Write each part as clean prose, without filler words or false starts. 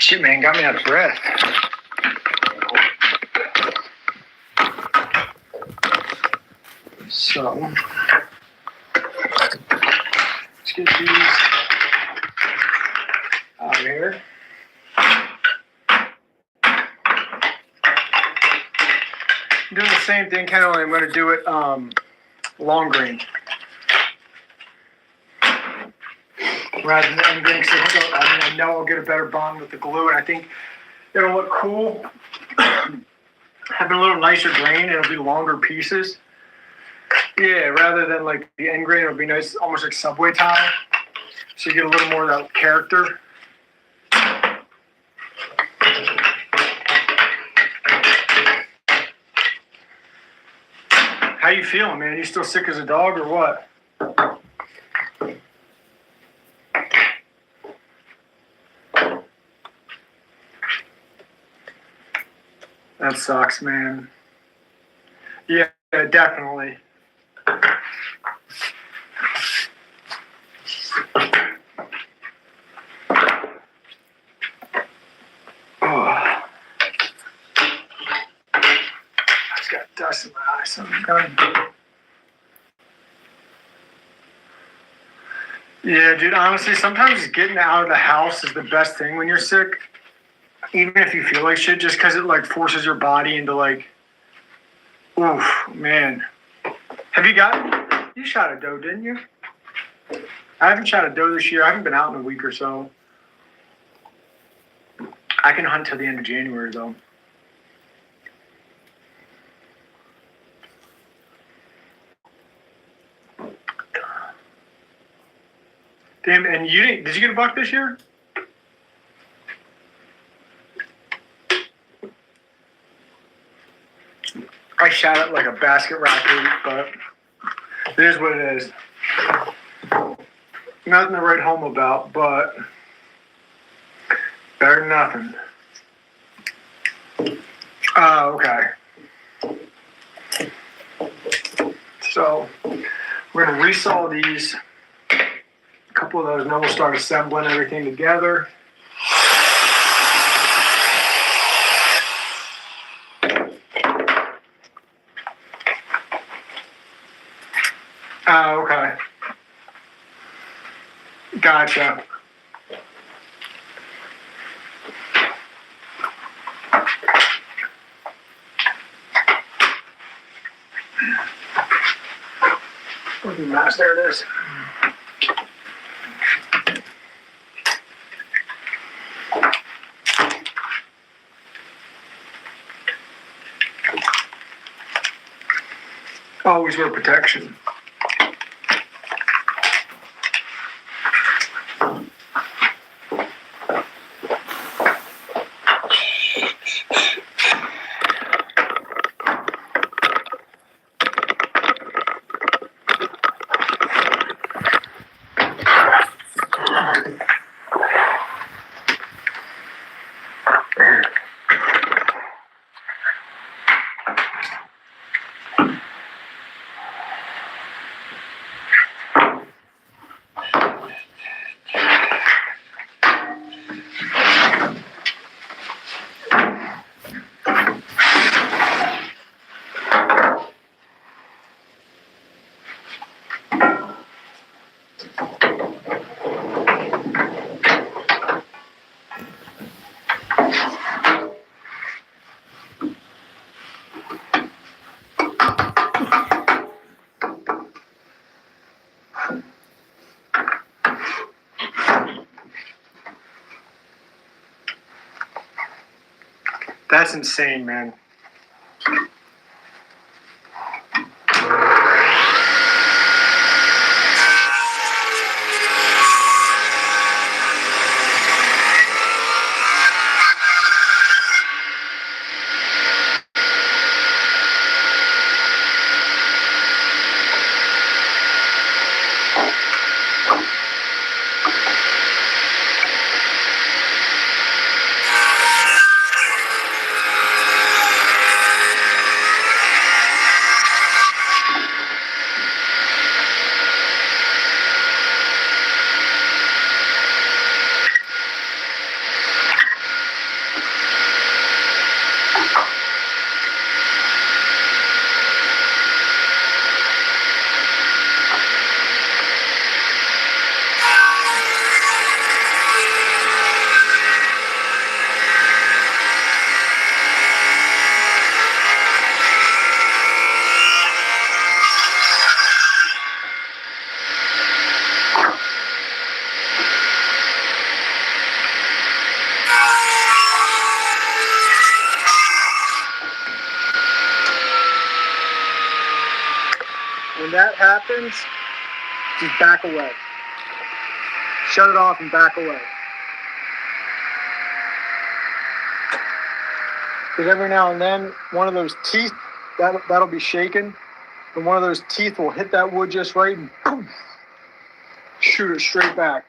Shit, man, got me out of breath. So, let's get these out of here. I'm doing the same thing, kind of like I'm going to do it long grain. Rather than end grain, because I know I'll get a better bond with the glue, and I think it'll look cool. Having a little nicer grain, it'll be longer pieces. Yeah, rather than like the end grain, it'll be nice, almost like Subway tile. So you get a little more of that character. How you feeling, man? You still sick as a dog or what? That sucks, man. Yeah, definitely. Oh. I just got dust in my eyes, so I'm done. Yeah, dude, honestly, sometimes getting out of the house is the best thing when you're sick. Even if you feel like shit, just because it like forces your body into like, oof, man. You shot a doe, didn't you? I haven't shot a doe this year. I haven't been out in a week or so. I can hunt till the end of January though. Damn, and did you get a buck this year? I shot it like a basket racquet, but it is what it is. Nothing to write home about, but better than nothing. Okay. So we're gonna resaw these, a couple of those, and then we'll start assembling everything together. Okay. Gotcha. There it is. Always wear protection. That's insane, man. that happens, just back away. Shut it off and back away. Because every now and then, one of those teeth, that'll be shaken, and one of those teeth will hit that wood just right and boom, shoot it straight back.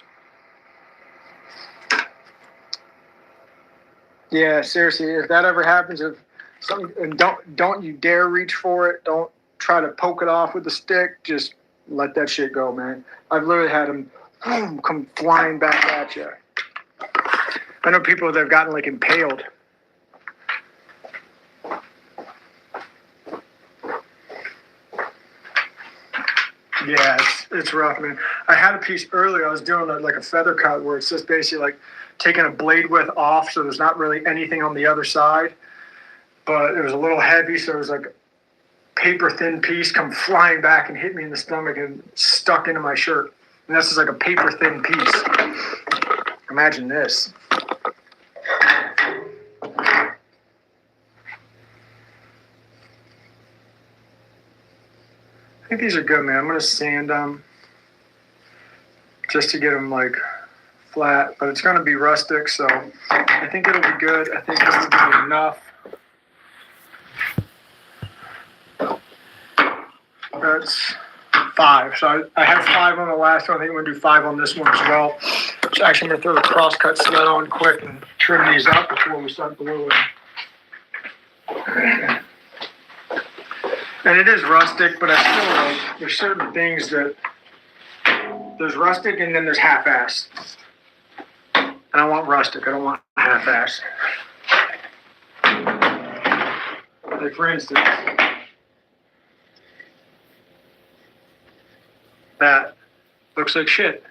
Yeah, seriously, if that ever happens, and don't you dare reach for it. Don't try to poke it off with a stick. Just let that shit go, man. I've literally had them come flying back at you. I know people that have gotten like impaled. Yeah, it's rough, man. I had a piece earlier. I was doing like a feather cut where it's just basically like taking a blade width off, so there's not really anything on the other side. But it was a little heavy, so it was like a paper thin piece come flying back and hit me in the stomach and stuck into my shirt. And this is like a paper thin piece. Imagine this. I think these are good, man. I'm gonna sand them just to get them like flat, but it's gonna be rustic, so I think it'll be good. I think this will be enough. That's 5. So I had 5 on the last one. I think we're gonna do 5 on this one as well. So actually, I'm gonna throw the crosscut sled on quick and trim these up before we start gluing. And it is rustic, but I still like, there's certain things that there's rustic and then there's half-ass. And I want rustic. I don't want half-ass. Like for instance, that looks like shit.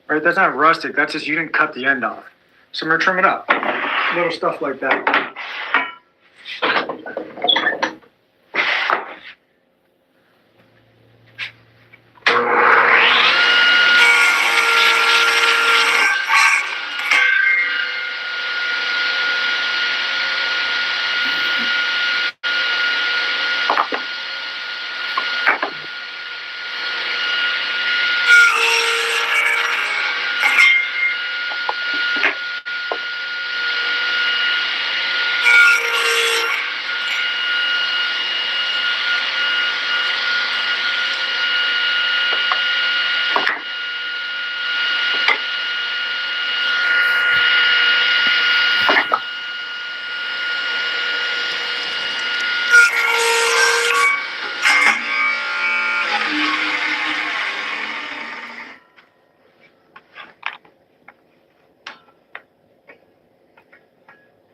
Right? That's not rustic. That's just you didn't cut the end off. So I'm gonna trim it up. Little stuff like that.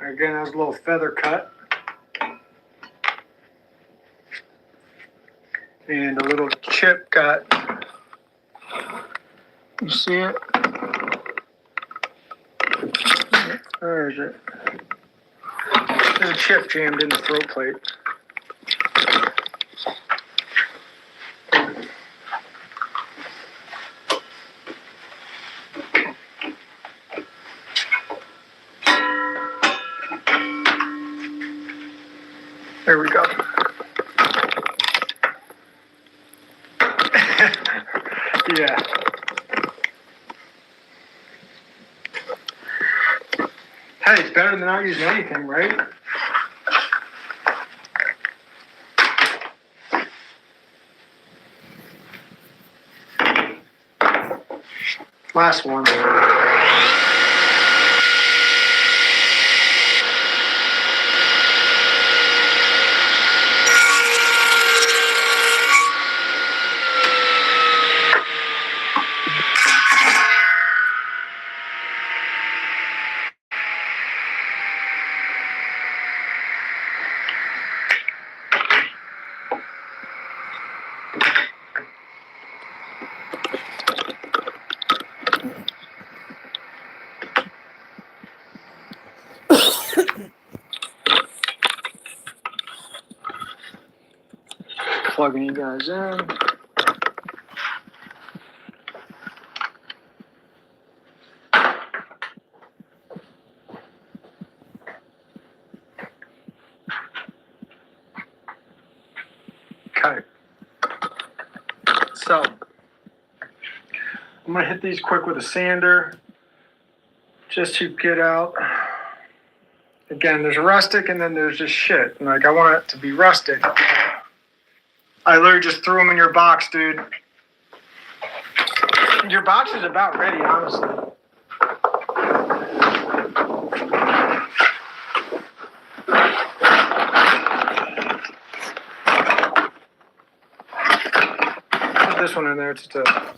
Again, that's a little feather cut. And a little chip cut. You see it? Where is it? There's a chip jammed in the throat plate. There we go. Yeah. Hey, it's better than not using anything, right? Last one. Plugging you guys in. Okay. I'm gonna hit these quick with a sander just to get out. Again, there's rustic and then there's just shit. And like I want it to be rustic. I literally just threw them in your box, dude. Your box is about ready, honestly. Put this one in there. It's just a...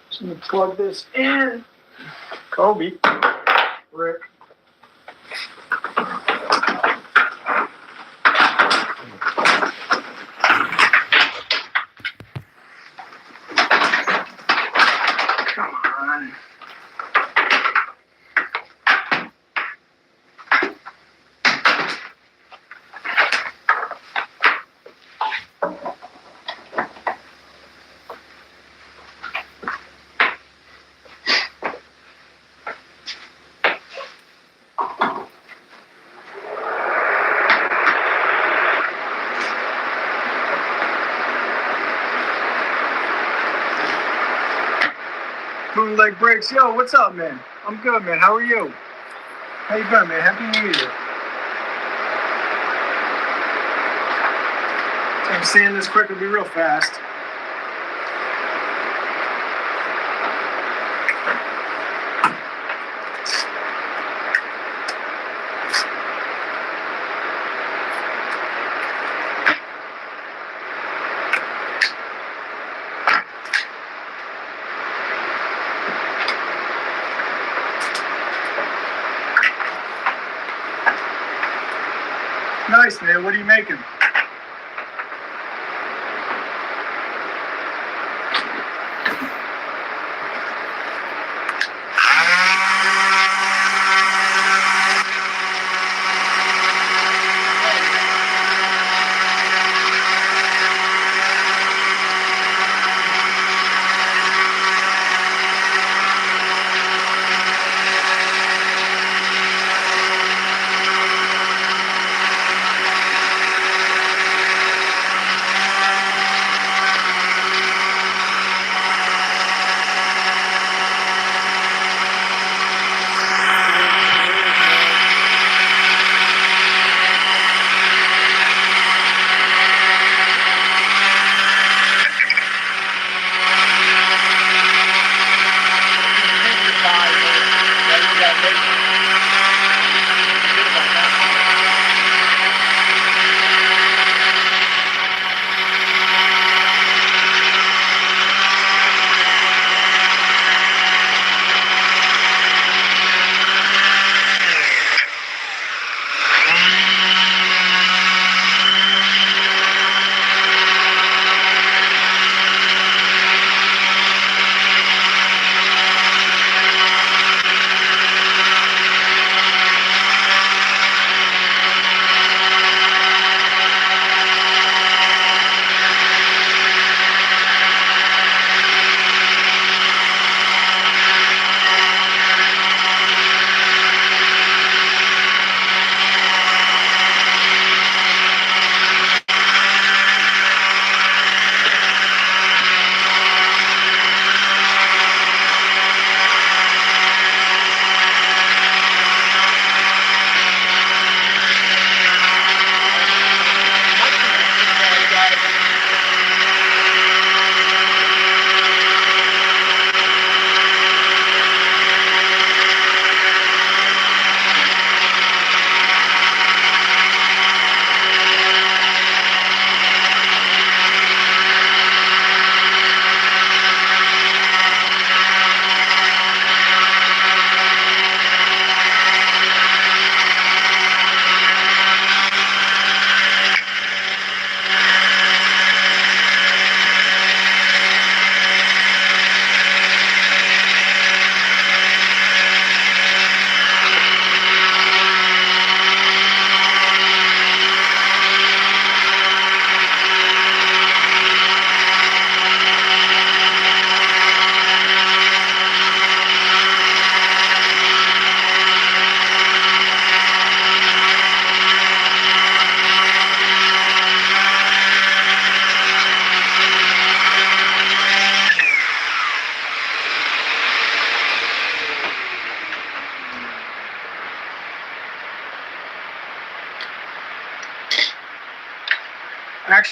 Just gonna plug this in. Kobe. Rick. Bootleg Breaks. Yo, what's up, man? I'm good, man. How are you? How you been, man? Happy New Year. I'm seeing this quick. It'll be real fast. Nice, man. What are you making?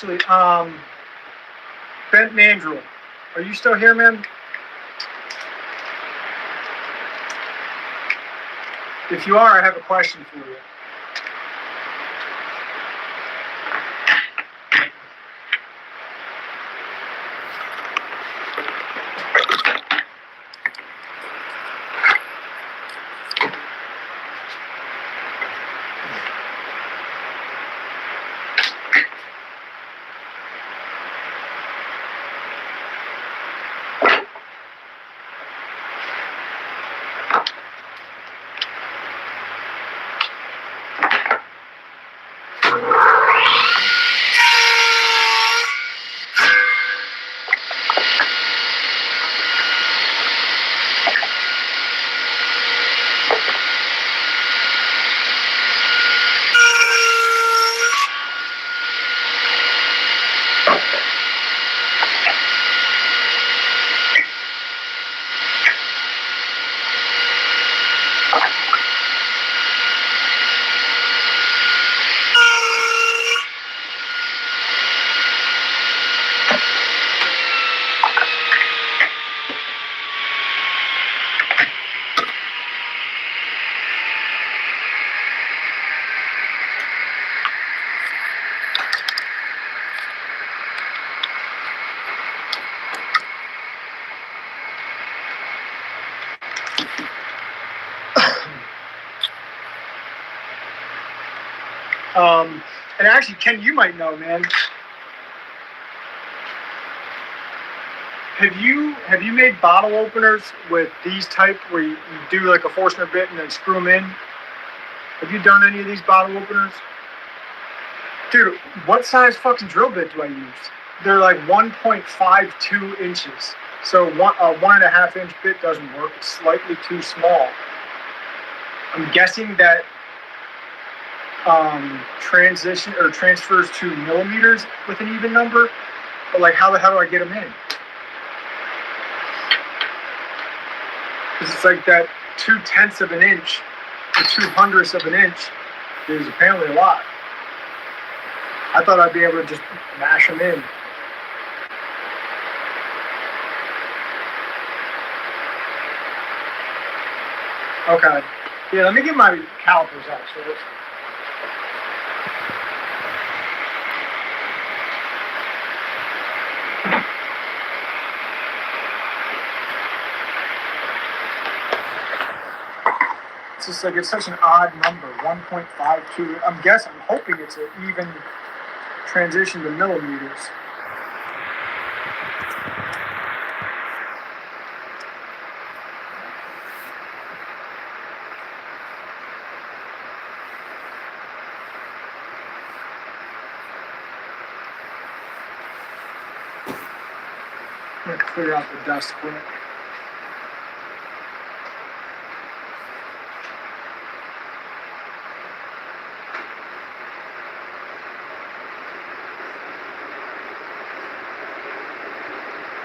actually, Bent Mandrill, are you still here, man? If you are, I have a question for you. And actually, Ken, you might know, man. Have you made bottle openers with these type where you do like a Forstner bit and then screw them in? Have you done any of these bottle openers? Dude, what size fucking drill bit do I use? They're like 1.52 inches. So a 1.5 inch bit doesn't work. It's slightly too small. I'm guessing that transition or transfers to millimeters with an even number. But like, how the hell do I get them in? Because it's like that 0.2 of an inch or 0.02 of an inch is apparently a lot. I thought I'd be able to just mash them in. Okay. Yeah, let me get my calipers out. So it's just like, it's such an odd number, 1.52. I'm hoping it's an even transition to millimeters. I'm going to clear out the dust quick.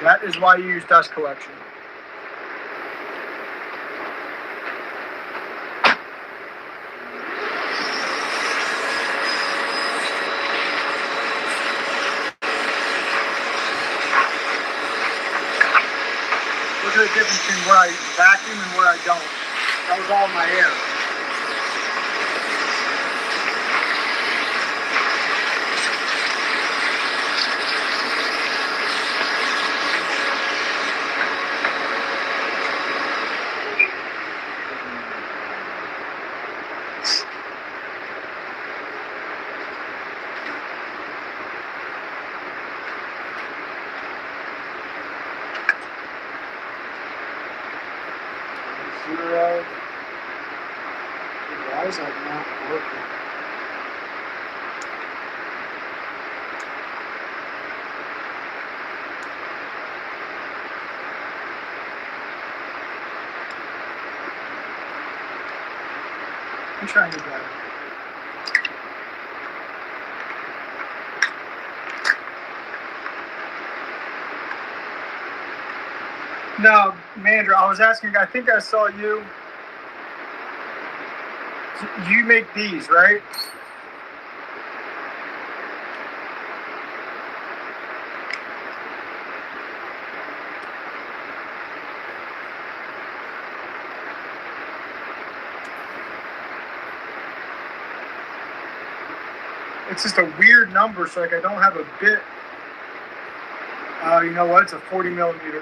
That is why you use dust collection. Look at the difference between where I vacuum and where I don't. That was all in my air. Why is that not working? I'm trying to do better. No, Mandra, I was asking, I think I saw you. You make these, right? it's just a weird number, so like I don't have a bit. You know what? It's a 40 millimeter.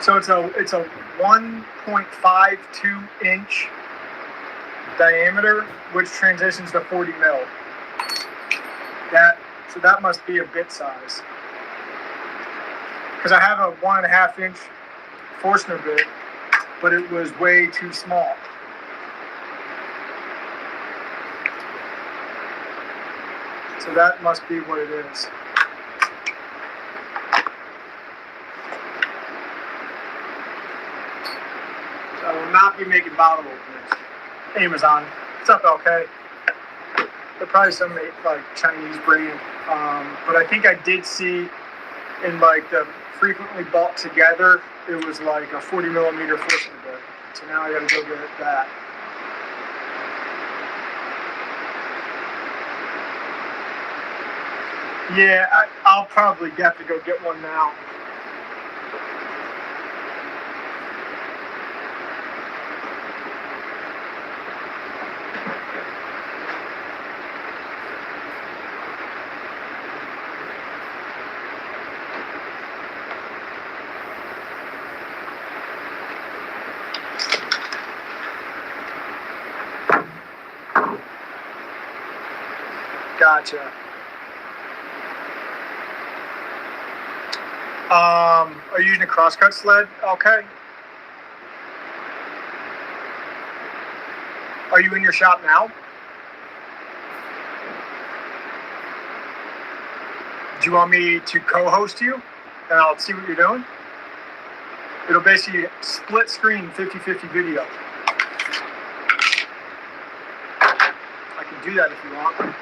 So it's a 1.52 inch diameter, which transitions to 40 mil. So that must be a bit size. Because I have a 1.5 inch Forstner bit, but it was way too small. So that must be what it is. So I will not be making bottle openers. Amazon. What's up, LK? They're probably some like Chinese brand. But I think I did see in like the frequently bought together, it was like a 40 millimeter Forstner bit. So now I gotta go get that. Yeah, I'll probably have to go get one now. Gotcha. Are you using a crosscut sled? Okay. Are you in your shop now? Do you want me to co-host you? And I'll see what you're doing? It'll basically split screen 50-50 video. I can do that if you want.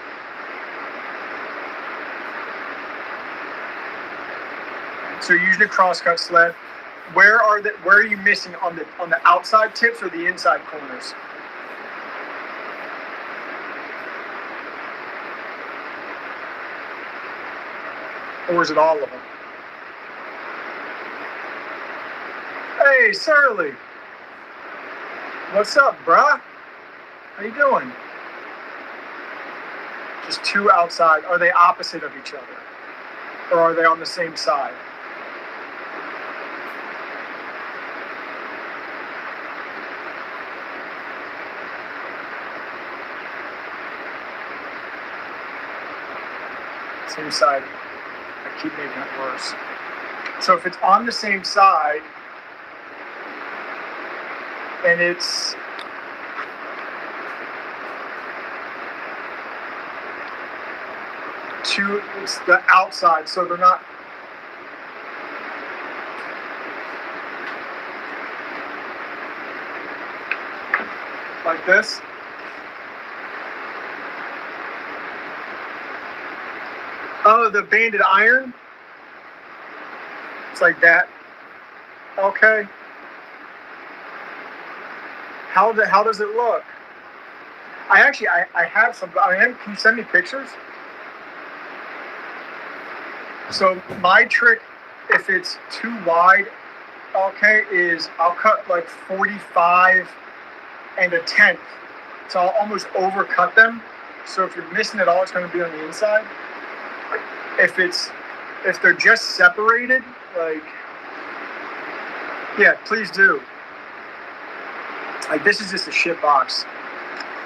So you're using a crosscut sled. Where are you missing on the outside tips or the inside corners? Or is it all of them? Hey, Surly. What's up, bruh? How you doing? Just two outside. Are they opposite of each other? Or are they on the same side? Same side. I keep making it worse. So if it's on the same side and it's the outside, so they're not. Like this. Oh, the banded iron? It's like that. Okay. How does it look? I have some. Can you send me pictures? So my trick, if it's too wide, okay, is I'll cut like 45 and a tenth. So I'll almost overcut them. So if you're missing it all, it's going to be on the inside. If they're just separated, like, yeah, please do. Like, this is just a shit box.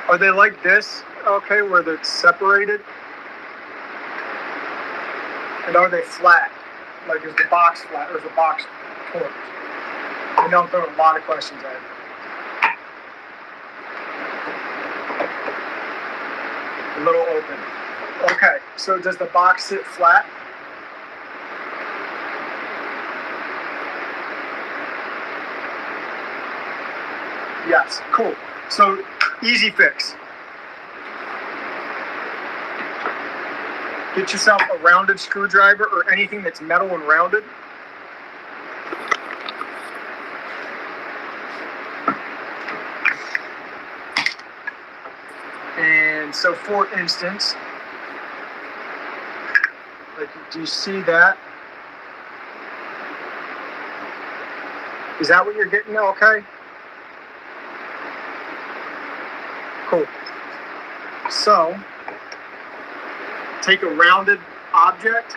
Are they like this? Okay, where they're separated? And are they flat? Like, is the box flat or is the box torqued? I know I'm throwing a lot of questions at you. A little open. Okay, so does the box sit flat? Yes, cool. So easy fix. Get yourself a rounded screwdriver or anything that's metal and rounded. And so for instance, like, do you see that? Is that what you're getting? Okay. Cool. So, take a rounded object,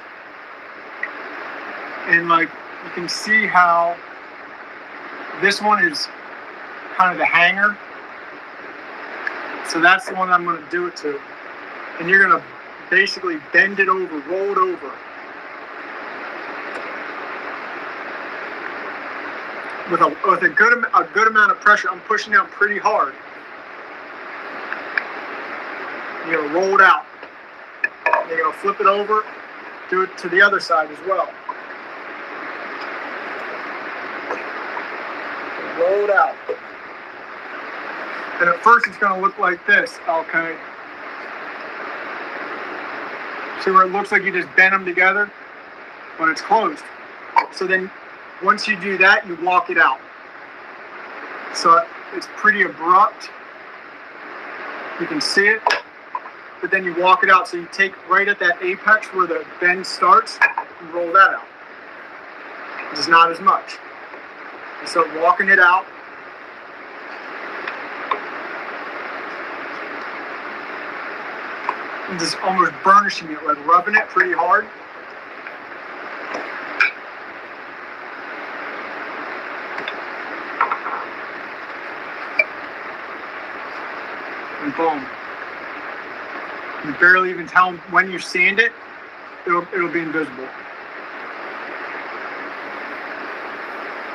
and like you can see how this one is kind of the hanger. So that's the one I'm going to do it to. And you're going to basically bend it over, roll it over. With a good amount of pressure. I'm pushing down pretty hard. You're going to roll it out. You're going to flip it over, do it to the other side as well. Roll it out. And at first it's going to look like this, okay? See where it looks like you just bend them together, but it's closed. So then once you do that, you walk it out. So it's pretty abrupt. You can see it, but then you walk it out. So you take right at that apex where the bend starts and roll that out. It's not as much. You start walking it out. And just almost burnishing it, like rubbing it pretty hard. And boom. You barely even tell when you sand it, it'll be invisible.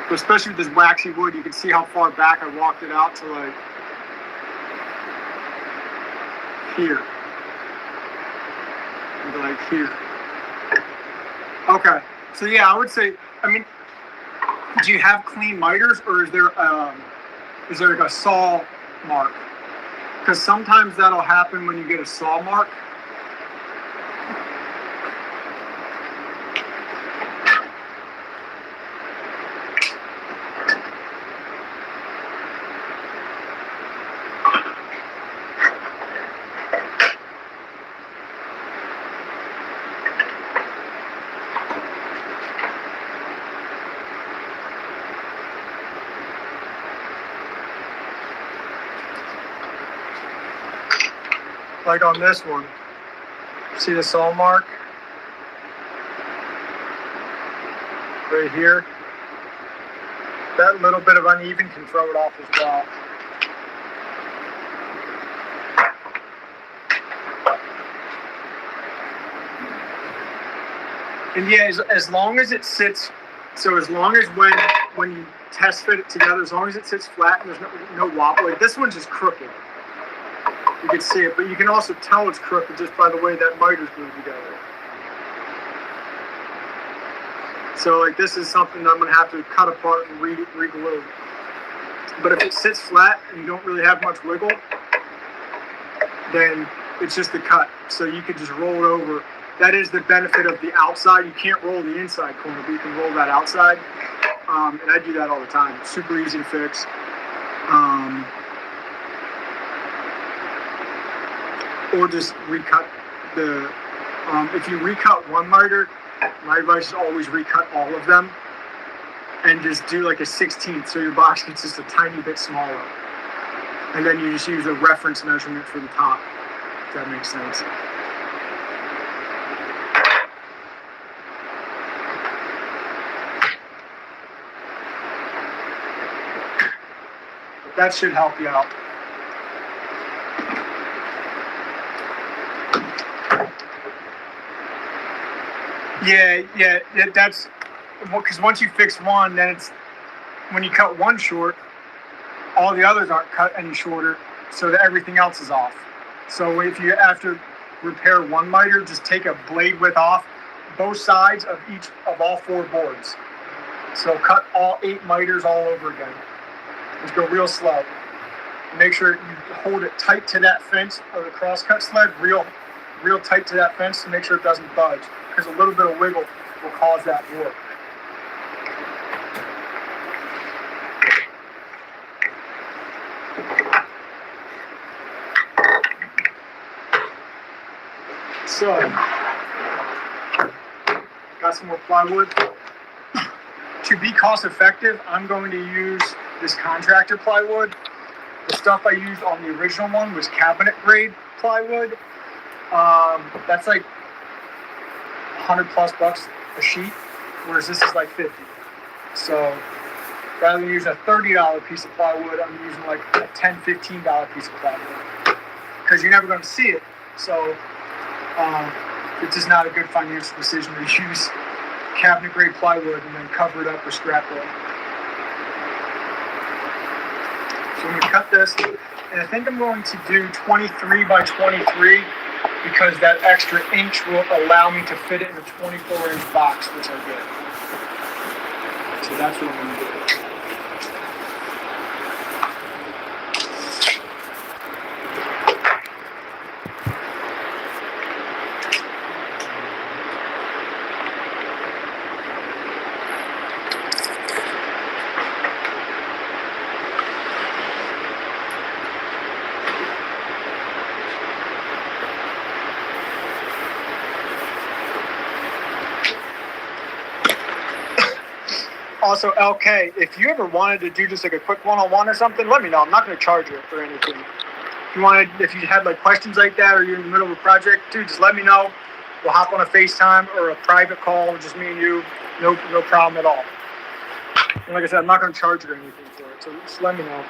But especially with this waxy wood, you can see how far back I walked it out to like here. Like here. Okay, so yeah, I would say, I mean, do you have clean miters, or is there like a saw mark? Because sometimes that'll happen when you get a saw mark. Like on this one, see the saw mark right here? That little bit of uneven can throw it off as well. And yeah, as long as it sits, so as long as when you test fit it together, as long as it sits flat and there's no wobble, like this one's just crooked. You can see it, but you can also tell it's crooked just by the way that miter's moved together. So like this is something I'm going to have to cut apart and re-glue. But if it sits flat and you don't really have much wiggle, then it's just a cut. So you can just roll it over. That is the benefit of the outside. You can't roll the inside corner, but you can roll that outside. And I do that all the time. Super easy to fix. Or just recut the, if you recut one miter, my advice is always recut all of them and just do like a 16th so your box gets just a tiny bit smaller. And then you just use a reference measurement for the top, if that makes sense. But that should help you out. Yeah, that's because once you fix one, then it's when you cut one short, all the others aren't cut any shorter, so that everything else is off. So if you have to repair one miter, just take a blade width off both sides of all 4 boards. So cut all 8 miters all over again. Just go real slow. Make sure you hold it tight to that fence or the crosscut sled, real tight to that fence to make sure it doesn't budge. Because a little bit of wiggle will cause that warp. So, got some more plywood. To be cost effective, I'm going to use this contractor plywood. The stuff I used on the original one was cabinet grade plywood. That's like $100+ a sheet, whereas this is like 50. So rather than using a $30 piece of plywood, I'm using like a $10, $15 piece of plywood because you're never going to see it. So it's just not a good financial decision to use cabinet grade plywood and then cover it up with scrap wood. So I'm going to cut this, and I think I'm going to do 23 by 23 because that extra inch will allow me to fit it in a 24-inch box, which I get. So that's what I'm going to do. Also, LK, if you ever wanted to do just like a quick one-on-one or something, let me know. I'm not going to charge you for anything. If you had like questions like that, or you're in the middle of a project, dude, just let me know. We'll hop on a FaceTime or a private call, just me and you. No problem at all. And like I said, I'm not going to charge you or anything for it, so just let me know.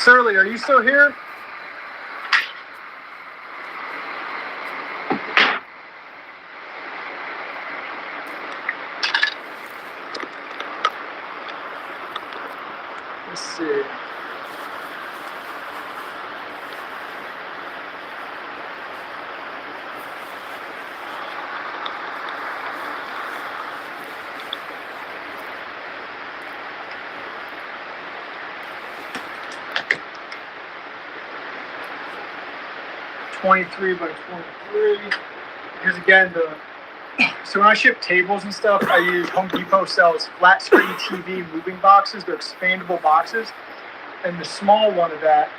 Surly, are you still here? Let's see. $23 by $23. Because again, so when I ship tables and stuff, I use Home Depot sells flat screen TV moving boxes. They're expandable boxes, and the small one of that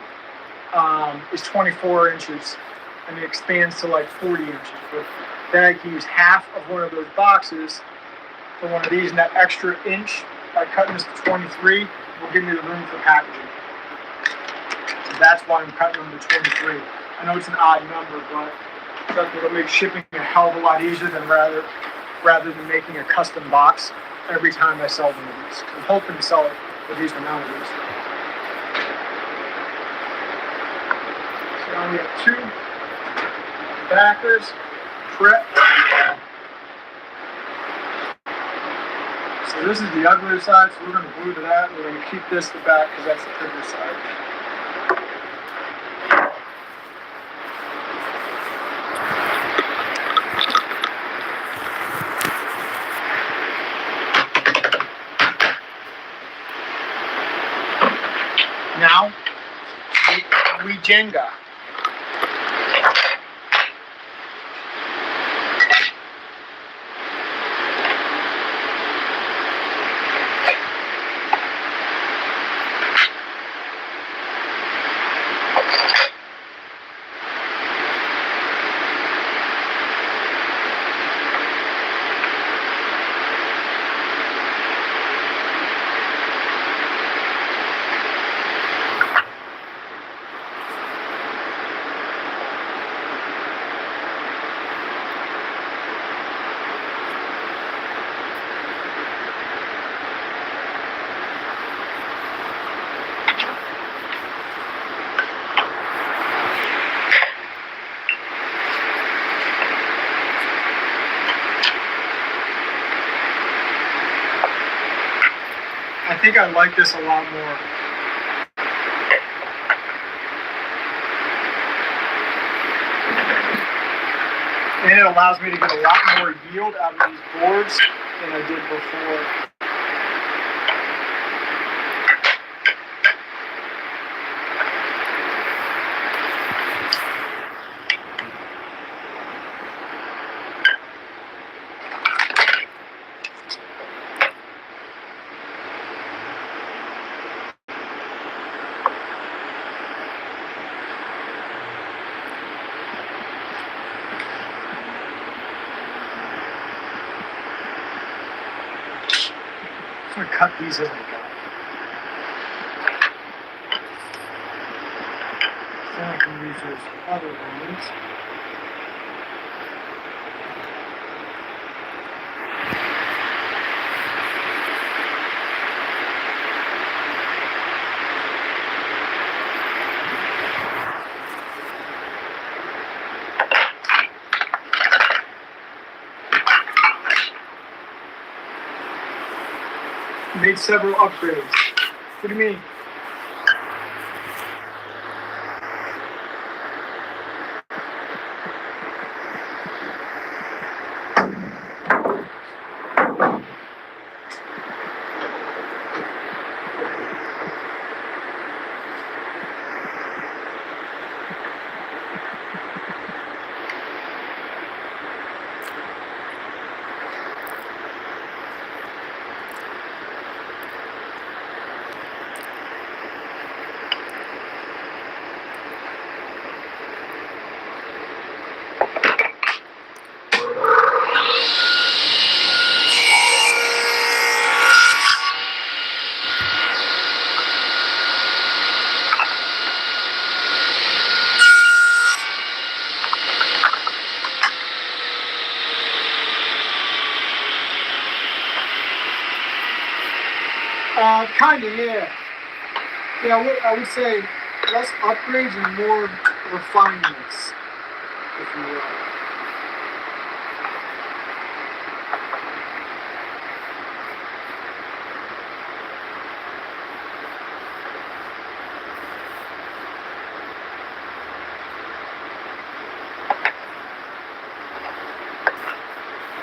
is 24 inches, and it expands to like 40 inches. But then I can use half of one of those boxes for one of these, and that extra inch by cutting this to 23 will give me the room for packaging. So that's why I'm cutting them to 23. I know it's an odd number, but it'll make shipping a hell of a lot easier than rather than making a custom box every time I sell one of these. I'm hoping to sell a decent amount of these. So now we have two. backers, prep. So this is the uglier side, so we're going to glue to that. We're going to keep this the back because that's the prettier side. Now, we Jenga. I think I like this a lot more. And it allows me to get a lot more yield out of these boards than I did before. I'm gonna cut these as I go. Then I can use those other ones. Made several upgrades. What do you mean? Kind of, yeah. Yeah, I would say less upgrades and more refinements, if you will.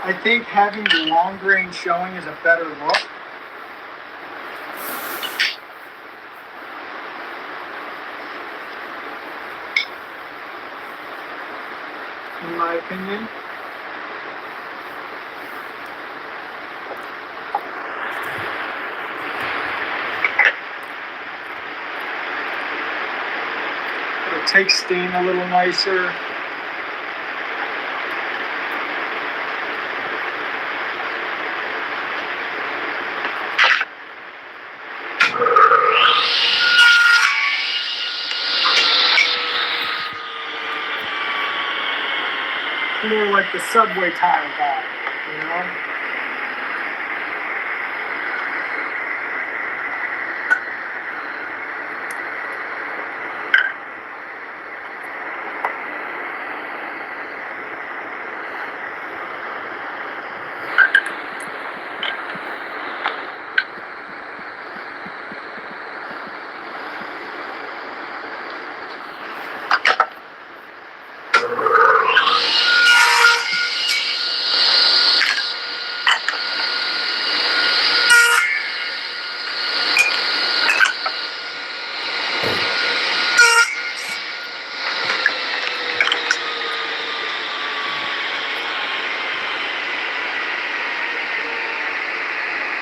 I think having the long grain showing is a better look. In my opinion. It'll take stain a little nicer. More like the subway tile guy, you know?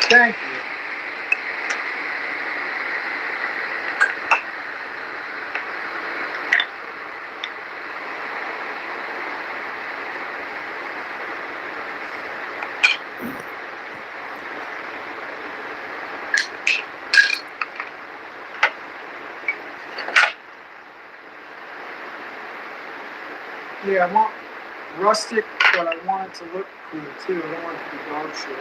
Thank you. Yeah, I want rustic, but I want it to look cool too. I don't want it to be dog shit.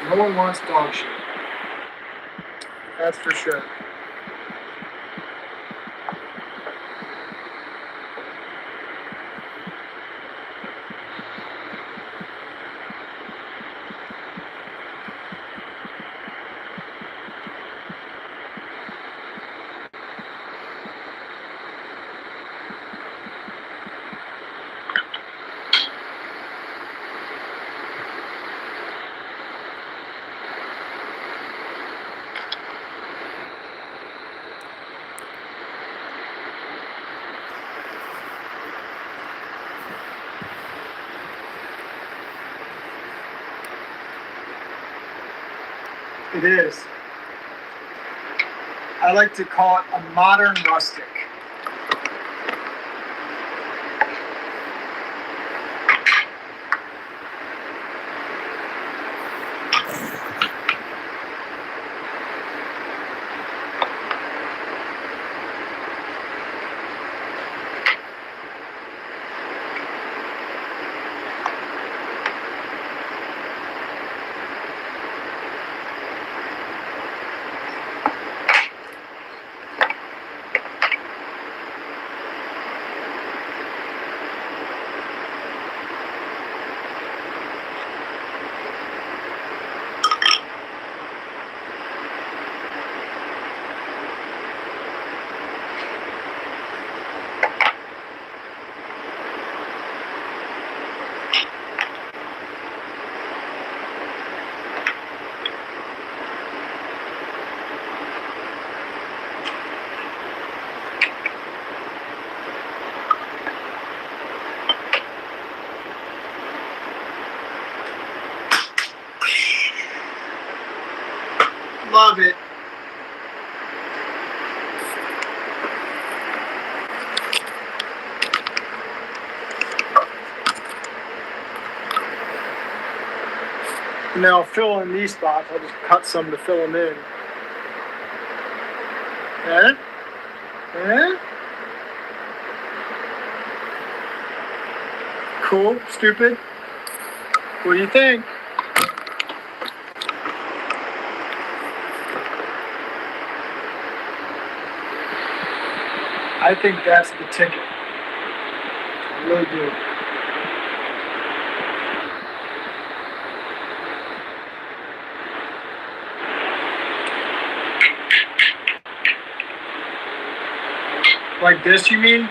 No one wants dog shit. That's for sure. It is. I like to call it a modern rustic. Love it. Now fill in these spots. I'll just cut some to fill them in. Eh? Eh? Cool? Stupid? What do you think? I think that's the ticket. I really do. Like this, you mean?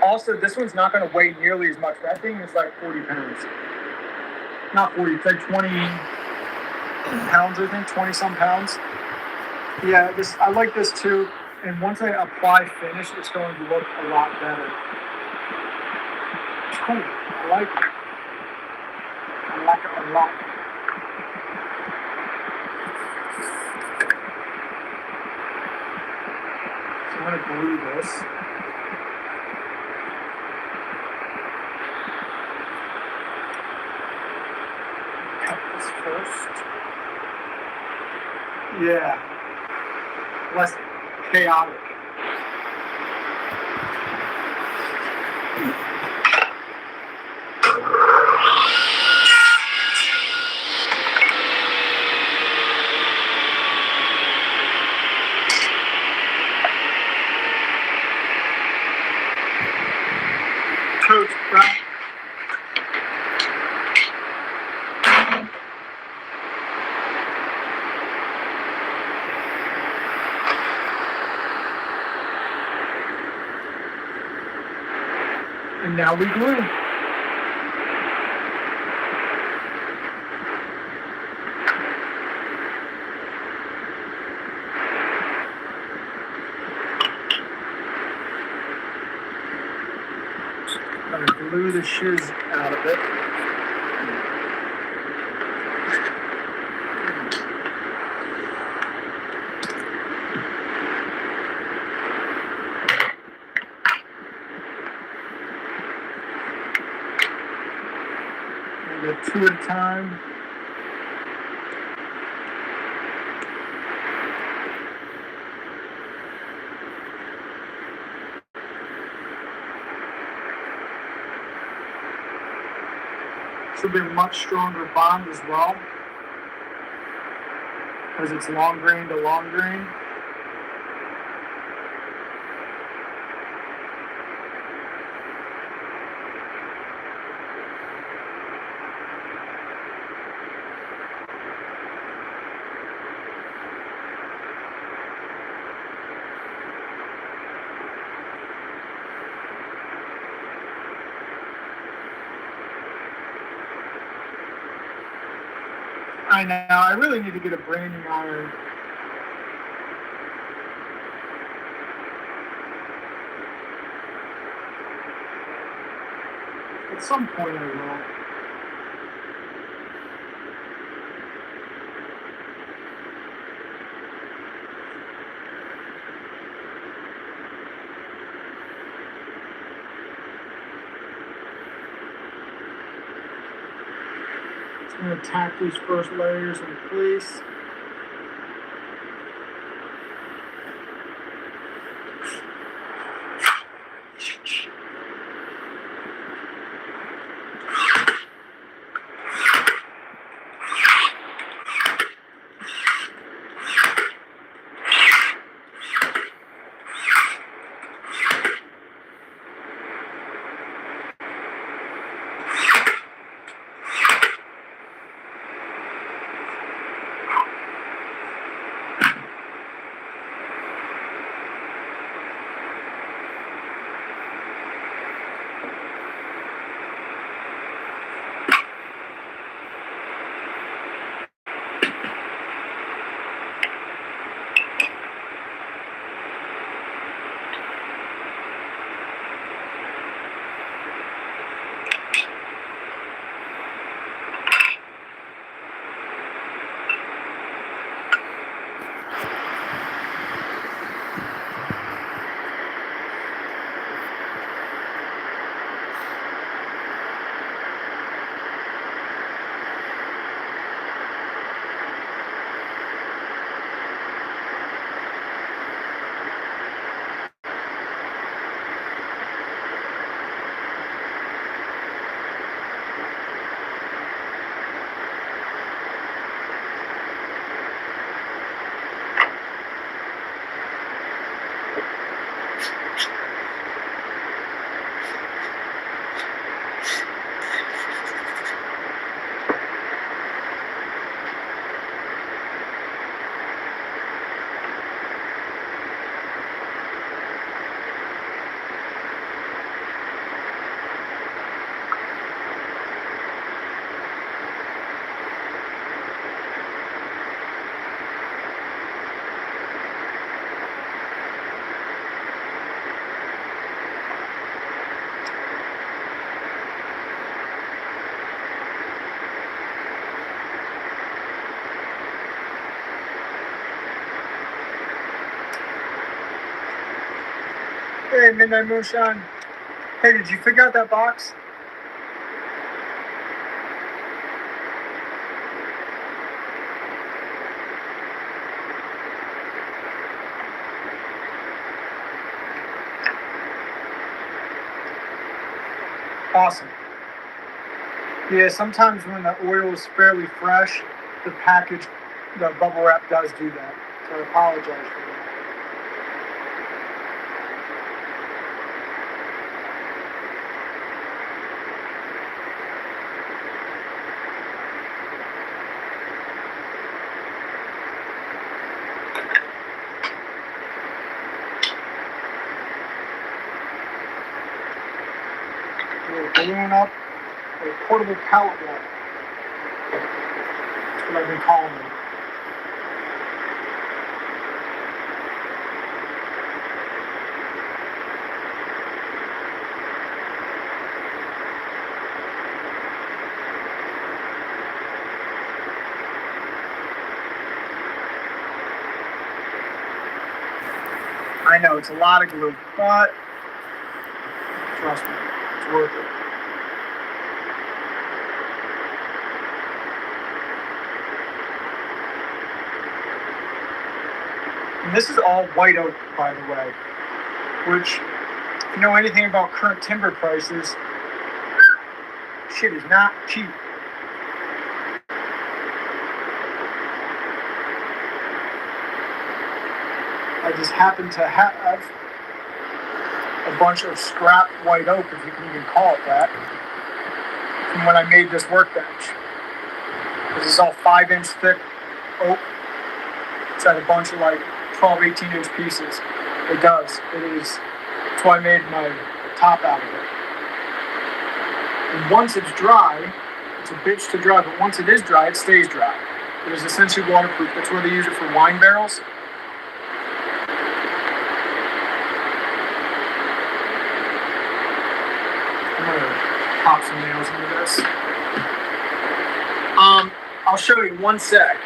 Also, this one's not going to weigh nearly as much. That thing is like 40 pounds. Not 40, it's like 20 pounds, I think, 20 some pounds. Yeah, I like this too. And once I apply finish, it's going to look a lot better. It's cool. I like it. I like it a lot. So I'm going to glue this. Cut this first. Yeah. Less chaotic. Coach, right? And now we glue. glue the shiz out of it. I'll go 2 at a time. This will be a much stronger bond as well, because it's long grain to long grain. I know, I really need to get a branding iron. At some point I will. I'm going to tack these first layers in place. Hey, Midnight Moonshine. Hey, did you figure out that box? Awesome. Yeah, sometimes when the oil is fairly fresh, the package, the bubble wrap does do that. So I apologize for that. We're balloon up a portable pallet wall. That's what I've been calling them. I know it's a lot of glue, but trust me, it's worth it. And this is all white oak, by the way, which, if you know anything about current timber prices, shit is not cheap. I just happen to have a bunch of scrap white oak, if you can even call it that, from when I made this workbench. This is all 5-inch thick oak. It's got a bunch of like 12, 18-inch pieces. It does. It is. That's why I made my top out of it. And once it's dry, it's a bitch to dry, but once it is dry, it stays dry. It is essentially waterproof. That's where they use it for wine barrels. I'm gonna pop some nails into this. I'll show you one sec.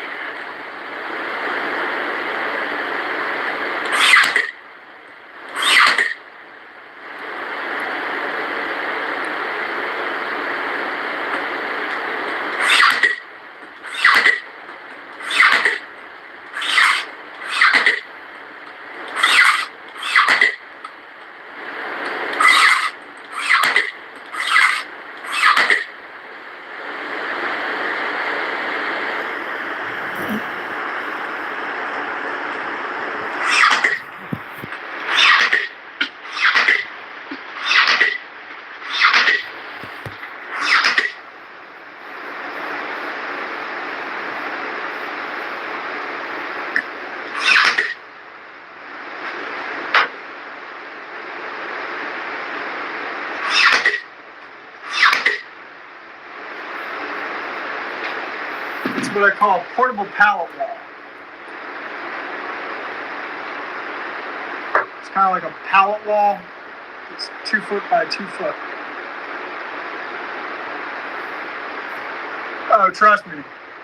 It's what I call a portable pallet wall. It's kind of like a pallet wall. It's 2 foot by 2 foot. Oh, trust me,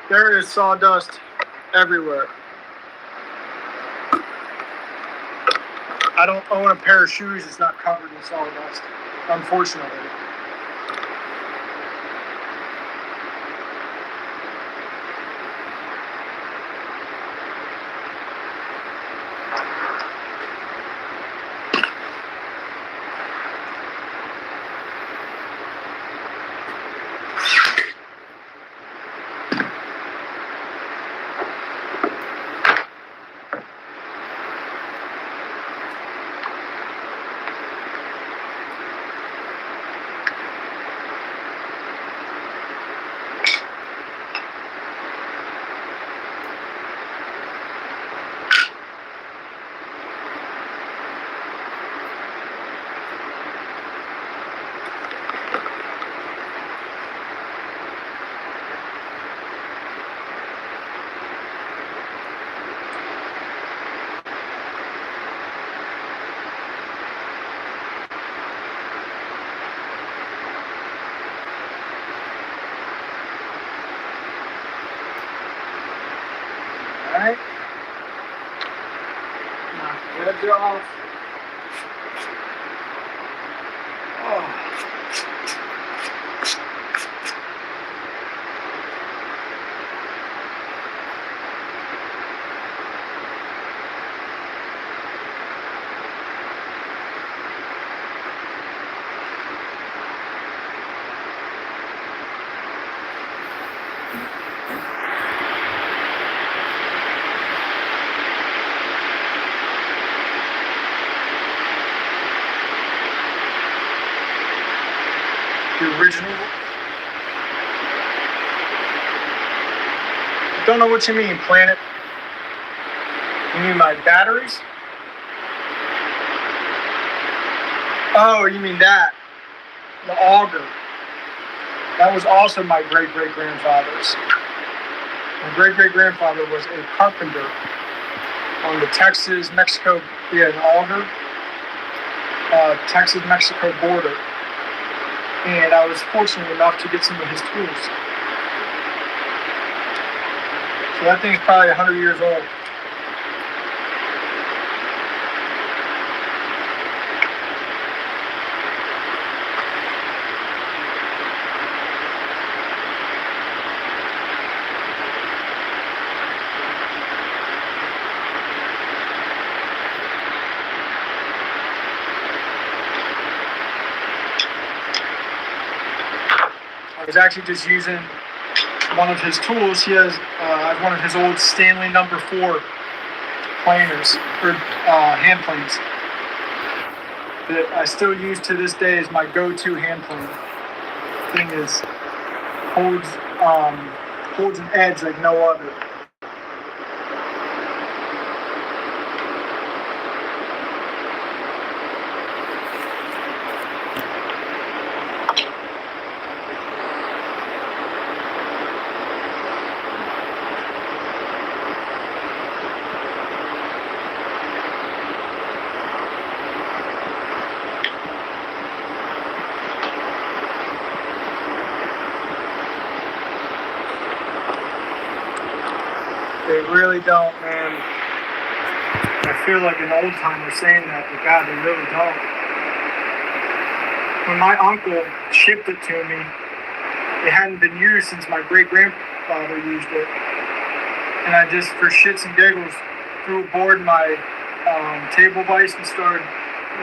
there is sawdust everywhere. I don't own a pair of shoes that's not covered in sawdust, unfortunately. Alright. Knock the edge off. Oh. The original. Don't know what you mean, Planet. You mean my batteries? Oh, you mean that. The auger. That was also my great-great-grandfather's. My great-great-grandfather was a carpenter on the Texas-Mexico, an auger, Texas-Mexico border. And I was fortunate enough to get some of his tools. So that thing's probably 100 years old. was actually just using one of his tools. He has one of his old Stanley #4 planers or hand planes that I still use to this day as my go-to hand plane. Thing is holds an edge like no other. They really don't, man. I feel like an old timer saying that, but God, they really don't. When my uncle shipped it to me, it hadn't been used since my great-grandfather used it. And I just, for shits and giggles, threw a board in my table vise and started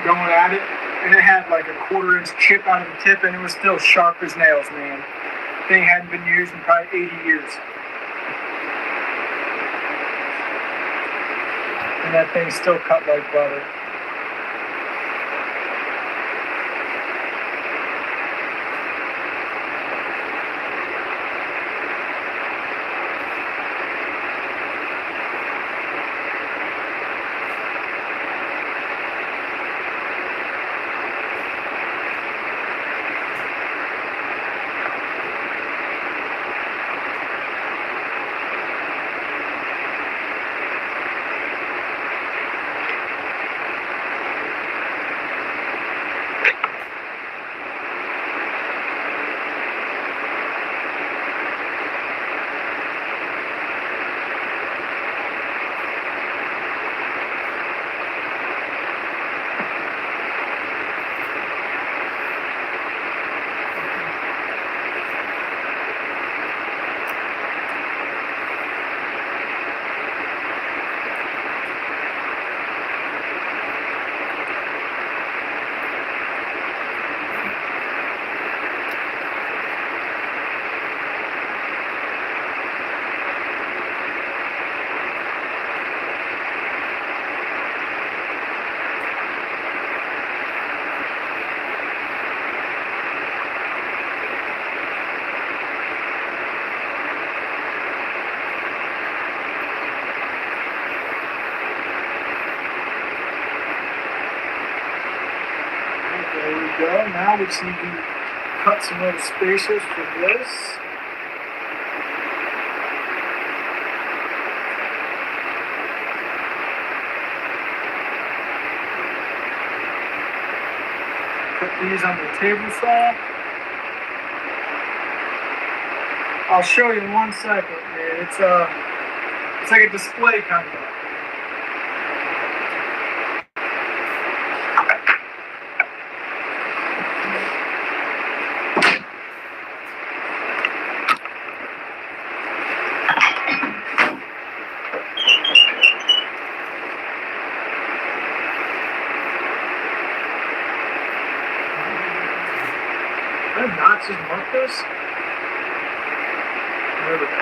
going at it. And it had like a 1/4-inch chip out of the tip, and it was still sharp as nails, man. The thing hadn't been used in probably 80 years. And that thing still cut like butter. Go. Now we just need to cut some little spacers for this. Put these on the table saw. I'll show you in 1 second, man. It's like a display kind of. Not just mark this. There we go.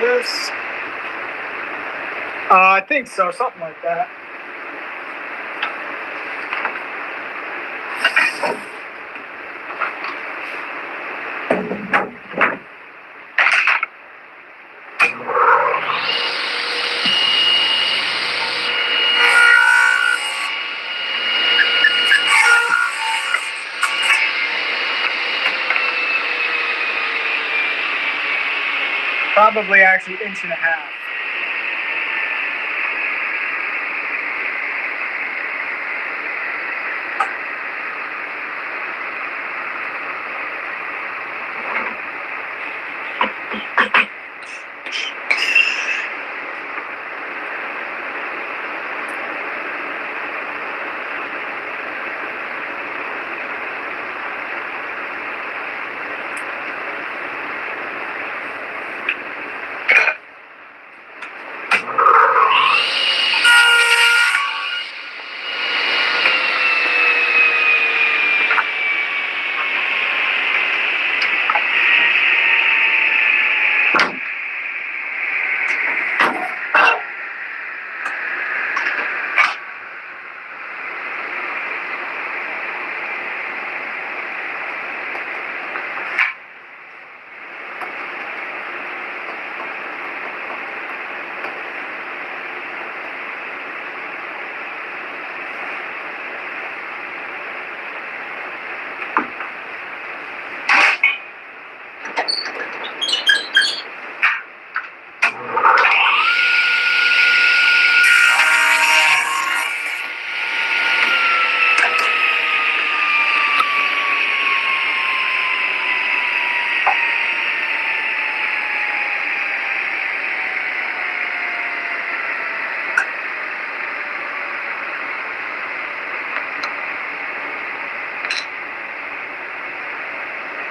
this. I think so, something like that. Probably actually 1.5 inches.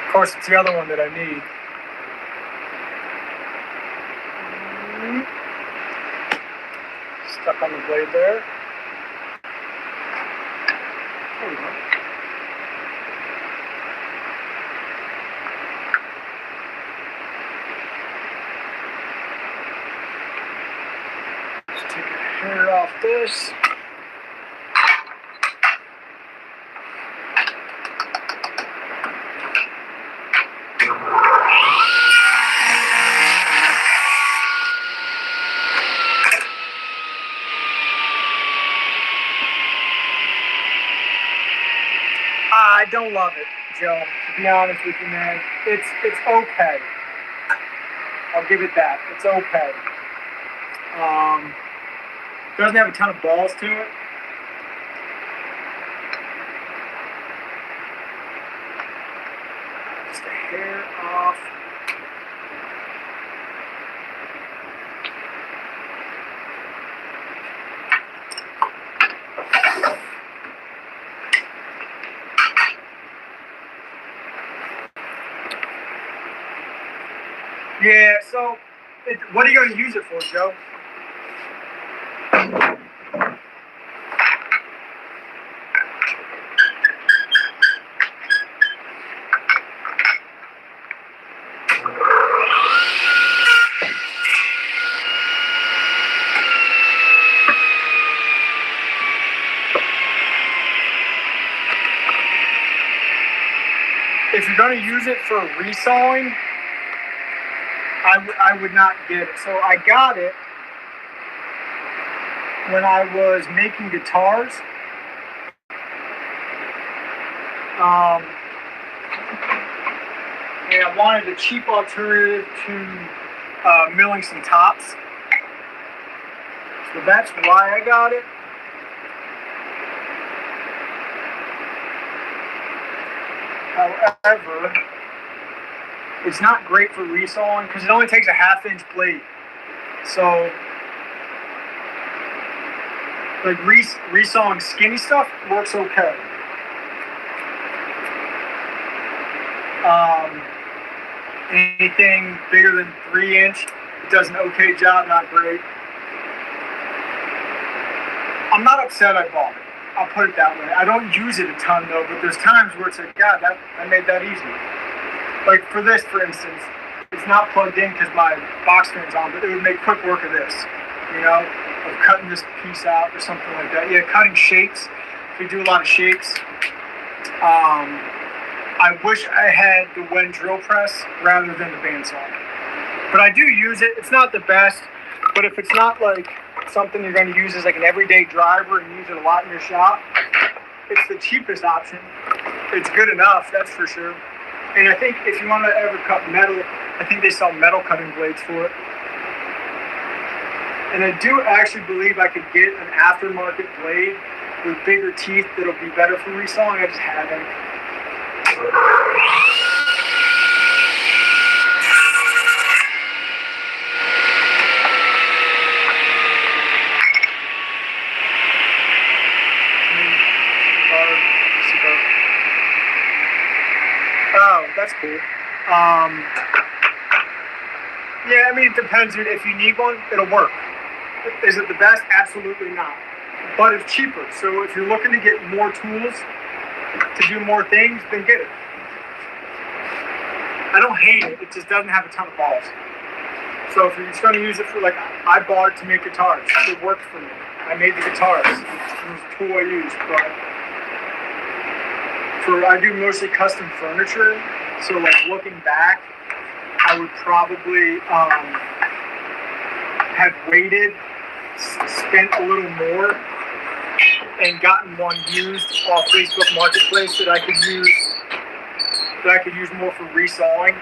Of course, it's the other one that I need. Stuck on the blade there. There we go. Just take the hair off this. I don't love it, Joe, to be honest with you, man. It's okay. I'll give it that. It's okay. Doesn't have a ton of balls to it. Just a hair off. Yeah, so what are you going to use it for, Joe? If you're going to use it for resawing, I would not get it. So I got it when I was making guitars. And I wanted a cheap alternative to milling some tops. So that's why I got it. However, it's not great for resawing because it only takes a 1/2 inch blade. So, like resawing skinny stuff works okay. Anything bigger than 3 inch, it does an okay job, not great. I'm not upset I bought it. I'll put it that way. I don't use it a ton though, but there's times where it's like, God, I made that easy. Like for this, for instance, it's not plugged in because my box fan's on, but it would make quick work of this, of cutting this piece out or something like that. Yeah, cutting shapes. We do a lot of shapes. I wish I had the Wen drill press rather than the bandsaw, but I do use it. It's not the best, but if it's not like something you're going to use as like an everyday driver and use it a lot in your shop, it's the cheapest option. It's good enough, that's for sure. And I think if you want to ever cut metal, I think they sell metal cutting blades for it. And I do actually believe I could get an aftermarket blade with bigger teeth that'll be better for resawing. I just haven't. Oh, that's cool. Yeah, I mean, it depends. If you need one, it'll work. Is it the best? Absolutely not. But it's cheaper. So if you're looking to get more tools to do more things, then get it. I don't hate it. It just doesn't have a ton of balls. So if you're just going to use it for, like, I bought it to make guitars. It worked for me. I made the guitars. It was a tool I used. But I do mostly custom furniture. So, like, looking back, I would probably have waited, spent a little more, and gotten one used off Facebook Marketplace that I could use more for resawing,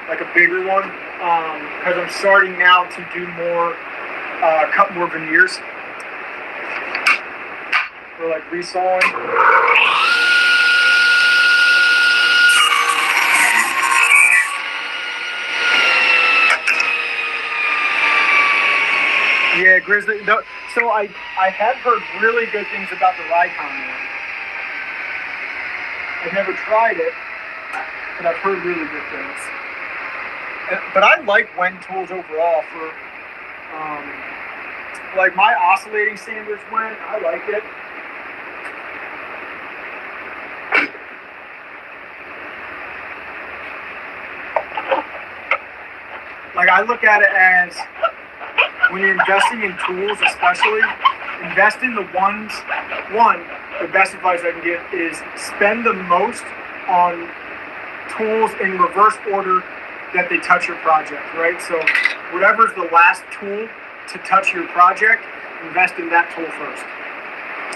like a bigger one, because I'm starting now to do more, cut more veneers for like resawing. Yeah, Grizzly. No, so I have heard really good things about the Rikon one. I've never tried it, but I've heard really good things. But I like Wen tools overall for, like my oscillating sanders Wen, I like it. Like I look at it as, when you're investing in tools, especially, invest in the ones, the best advice I can give is spend the most on tools in reverse order that they touch your project, right? So whatever's the last tool to touch your project, invest in that tool first.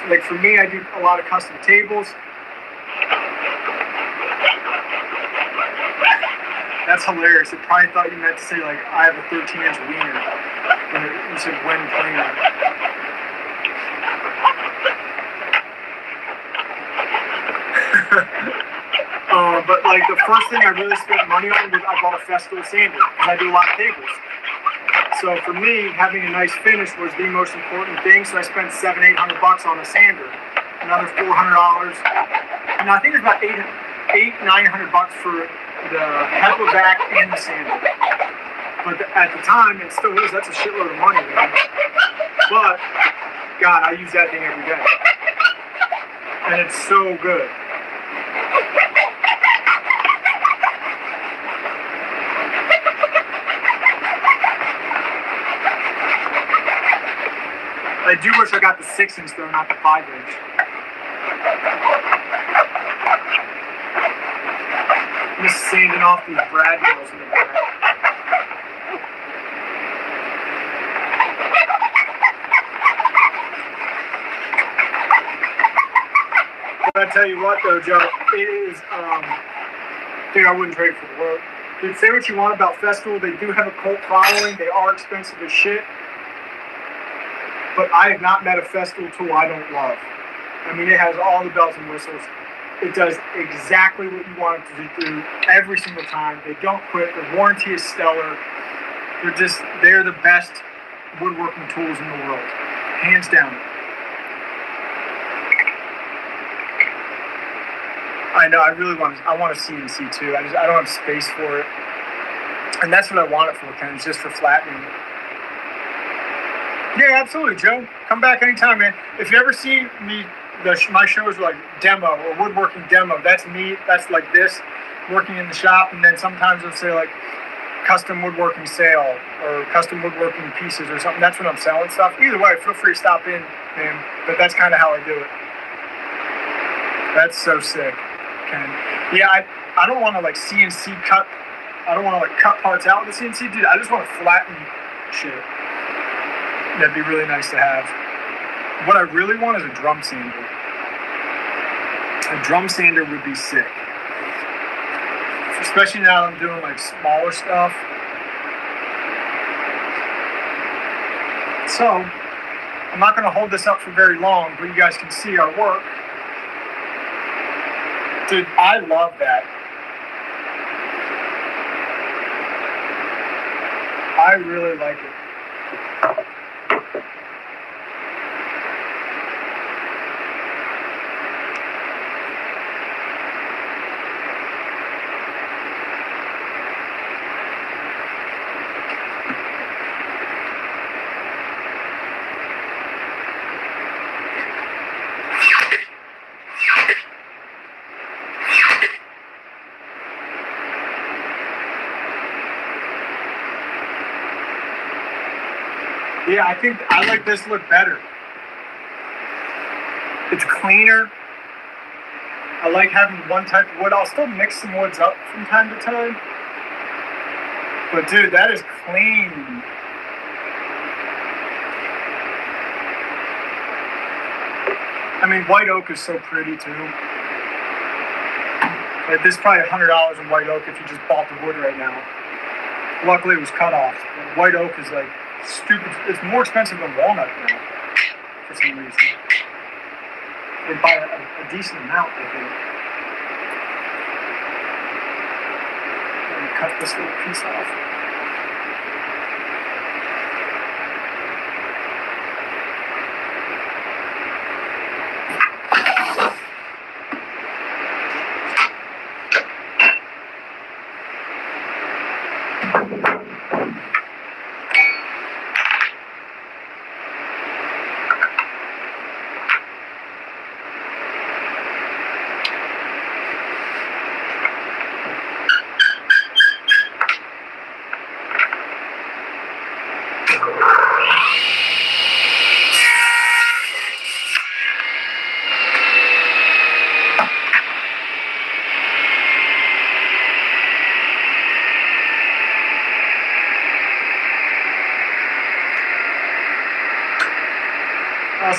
Like for me, I do a lot of custom tables. That's hilarious. It probably thought you meant to say, like, I have a 13-inch wiener. When you said Wen planer. But, like, the first thing I really spent money on was I bought a Festool sander, because I do a lot of tables. So for me, having a nice finish was the most important thing, so I spent $700-800 on a sander. Another $400. And I think it was about $800-900 for the HEPA back and the sander. But at the time, it still is, that's a shitload of money, man. But, God, I use that thing every day. And it's so good. I do wish I got the 6-inch though, not the 5-inch. I'm just sanding off these brad nails in the back. But I tell you what though, Joe, it is, dude, I wouldn't trade it for the world. Dude, say what you want about Festool, they do have a cult following, they are expensive as shit. But I have not met a Festool tool I don't love. I mean, it has all the bells and whistles. It does exactly what you want it to do every single time. They don't quit. The warranty is stellar. They're the best woodworking tools in the world. Hands down. I know, I want a CNC too. I don't have space for it. And that's what I want it for, Ken, just for flattening. Yeah, absolutely, Joe. Come back anytime, man. If you ever see me, my shows are like demo or woodworking demo. That's me. That's like this, working in the shop. And then sometimes I'll say like, custom woodworking sale or custom woodworking pieces or something, that's when I'm selling stuff. Either way, feel free to stop in, man. But that's kind of how I do it. That's so sick, Ken. Yeah, I don't want to like CNC cut. I don't want to like cut parts out with the CNC, dude. I just want to flatten shit. That'd be really nice to have. What I really want is a drum sander. A drum sander would be sick. Especially now I'm doing like smaller stuff. So, I'm not going to hold this up for very long, but you guys can see our work. Dude, I love that. I really like it. Yeah, I think I like this look better. It's cleaner. I like having one type of wood. I'll still mix some woods up from time to time. But dude, that is clean. I mean, white oak is so pretty too. Like, this is probably $100 in white oak if you just bought the wood right now. Luckily, it was cut off. But white oak is like stupid. It's more expensive than walnut now for some reason. They buy a decent amount, I think. Let me cut this little piece off.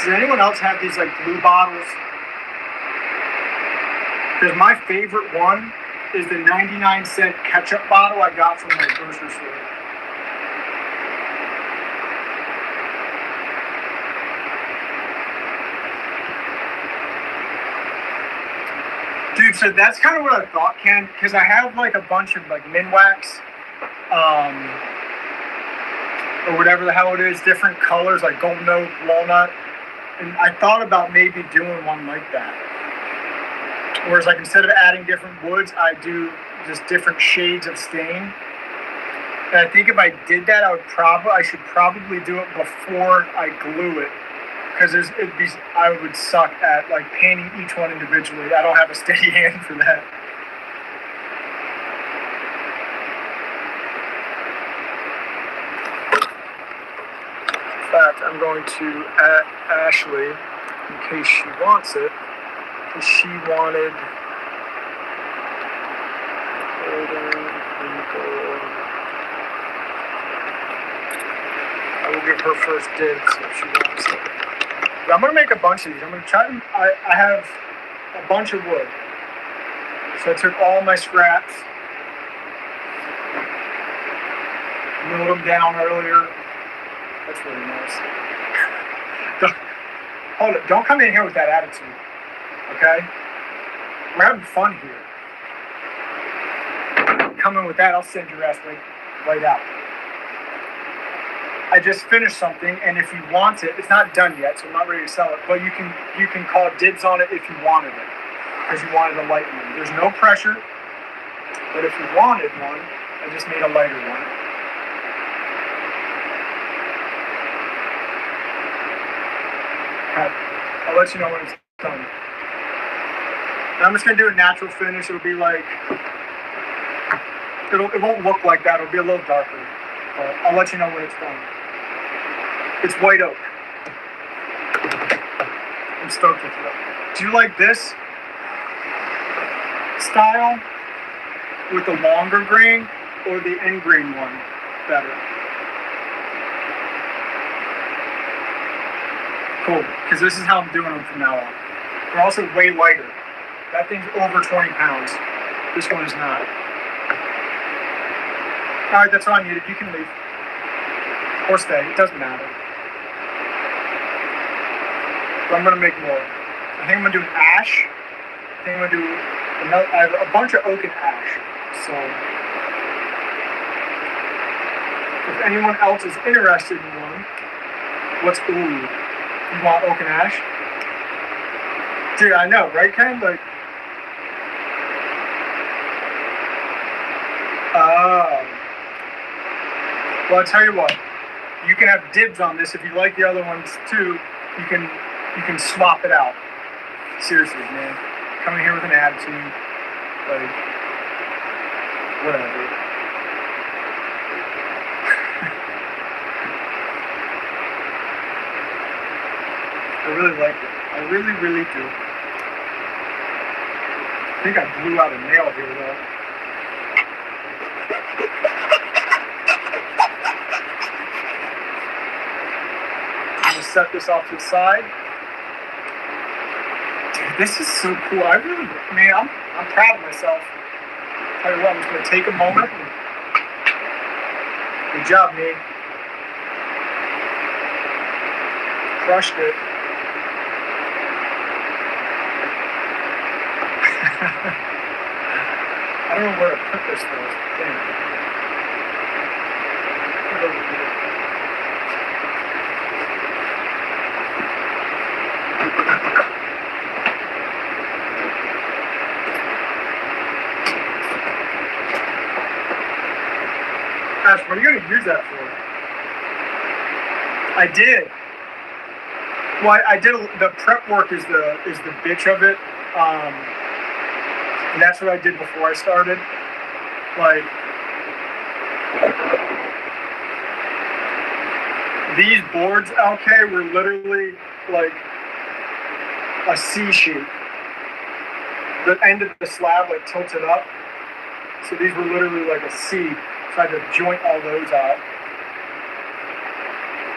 Does anyone else have these like blue bottles? Because my favorite one is the 99-cent ketchup bottle I got from the grocery store. Dude, so that's kind of what I thought, Ken, because I have like a bunch of like Minwax, or whatever the hell it is, different colors like golden oak, walnut. And I thought about maybe doing one like that. Whereas like instead of adding different woods, I do just different shades of stain. And I think if I did that, I should probably do it before I glue it. Because I would suck at like painting each one individually. I don't have a steady hand for that. In fact, I'm going to add Ashley in case she wants it. Because she wanted. I will give her first dibs if she wants it. But I'm going to make a bunch of these. I'm going to try to. I have a bunch of wood. So I took all my scraps, milled them down earlier. That's really nice. Hold it. Don't come in here with that attitude. Okay? We're having fun here. Come in with that, I'll send your ass right out. I just finished something, and if you want it, it's not done yet, so I'm not ready to sell it, but you can call dibs on it if you wanted it, because you wanted a light one. There's no pressure, but if you wanted one, I just made a lighter one. I'll let you know when it's done. And I'm just going to do a natural finish. It'll be like It won't look like that. It'll be a little darker. But I'll let you know when it's done. It's white oak. I'm stoked with it. Do you like this style with the longer grain or the end grain one better? Cool, because this is how I'm doing them from now on. They're also way lighter. That thing's over 20 pounds. This one is not. All right, that's all I needed. You can leave. Or stay. It doesn't matter. But I'm going to make more. I think I'm going to do an ash. I think I'm going to do another. I have a bunch of oak and ash. So if anyone else is interested in one, you want oak and ash? Dude, I know, right, Ken? Like, well, I'll tell you what. You can have dibs on this if you like the other ones too. You can swap it out. Seriously, man. Coming here with an attitude, like whatever. I really like it. I really, really do. I think I blew out a nail here though. Set this off to the side. Dude, this is so cool. I'm proud of myself. Tell you what, I'm just gonna take a moment. Good job, me. Crushed it. I don't know where to put this though. Damn. Put it over here. Ash, what are you going to use that for? I did. Well, I did. The prep work is the bitch of it. And that's what I did before I started. Like, these boards, LK, were literally like a C shape. The end of the slab like tilted up. So these were literally like a C. So I had to joint all those out.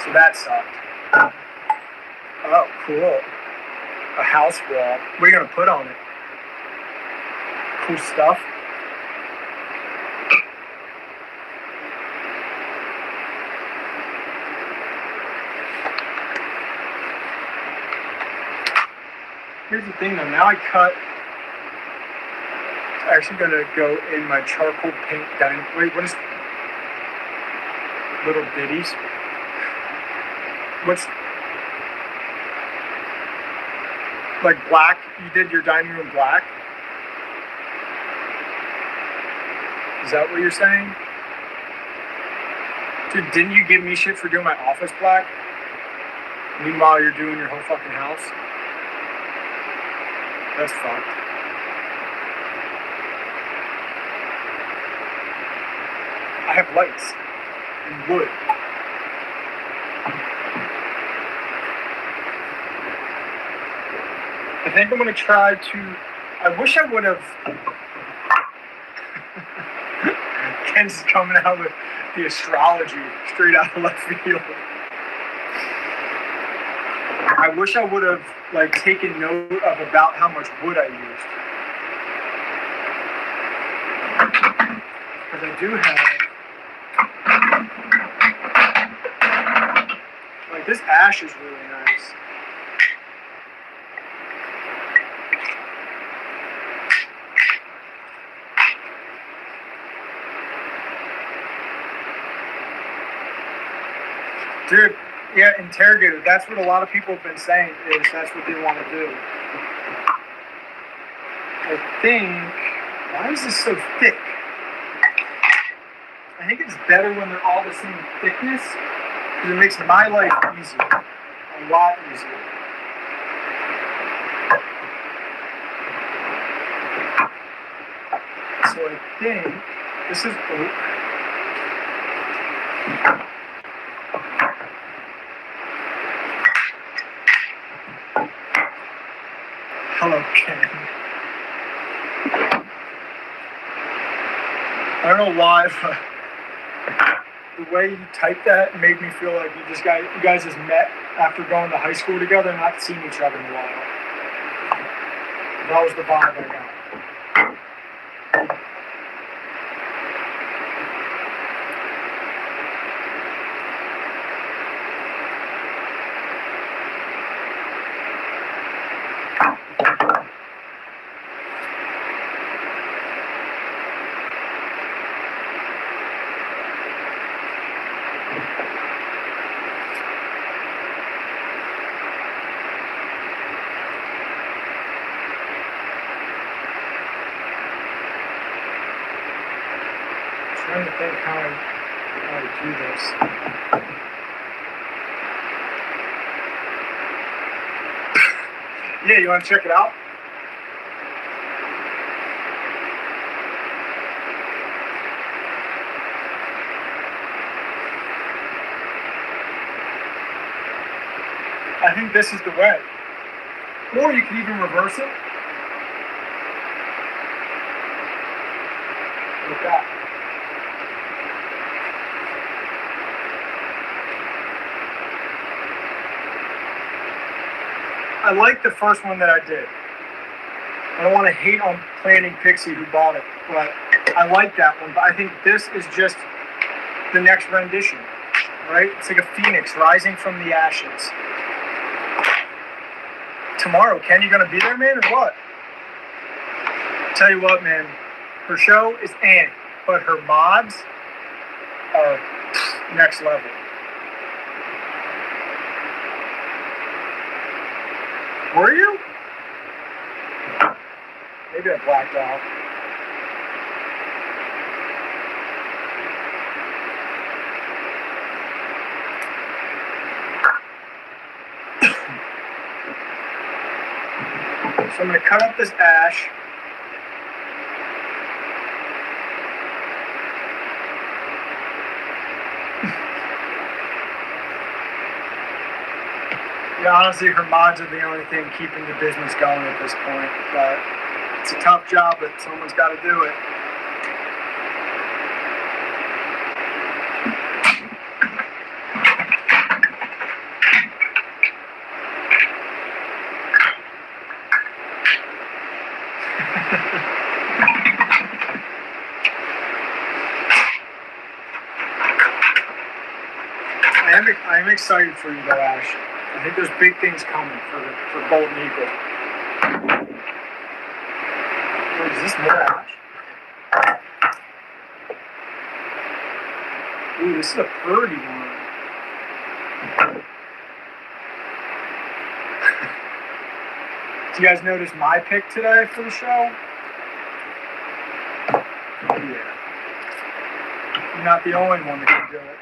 So that sucked. Oh, cool. A house wall. What are you going to put on it? Cool stuff. Here's the thing though, now I cut. It's actually going to go in my charcoal paint dining. Wait, what is. Little ditties? What's. Like black? You did your dining room black? Is that what you're saying? Dude, didn't you give me shit for doing my office black? Meanwhile, you're doing your whole fucking house? That's fucked. I have lights and wood. I think I'm going to try to... I wish I would have... Ken's coming out with the astrology straight out of left field. I wish I would have like taken note of about how much wood I used. Because I do have... Like this ash is really nice. Dude, yeah, interrogator. That's what a lot of people have been saying is that's what they want to do. I think, why is this so thick? I think it's better when they're all the same thickness because it makes my life easier, a lot easier. So I think This is. Hello, Ken. I don't know why, but the way you typed that made me feel like you guys just met after going to high school together and not seen each other in a while. That was the vibe I got. Trying to think how I do this. Yeah, you want to check it out? I think this is the way. Or you can even reverse it. Like that. I like the first one that I did. I don't want to hate on Planning Pixie who bought it, but I like that one. But I think this is just the next rendition, right? It's like a phoenix rising from the ashes. Tomorrow, Ken, you gonna be there, man, or what? Tell you what, man, her show is but her mods are next level. Were you? Maybe I blacked out. So I'm going to cut up this ash. Yeah, honestly, her mods are the only thing keeping the business going at this point. But it's a tough job, but someone's got to do it. I'm excited for you, though, Ash. I think there's big things coming for Golden Eagle. Wait, is this more Ash? Ooh, this is a pretty one. Did you guys notice my pick today for the show? Yeah. You're not the only one that can do it.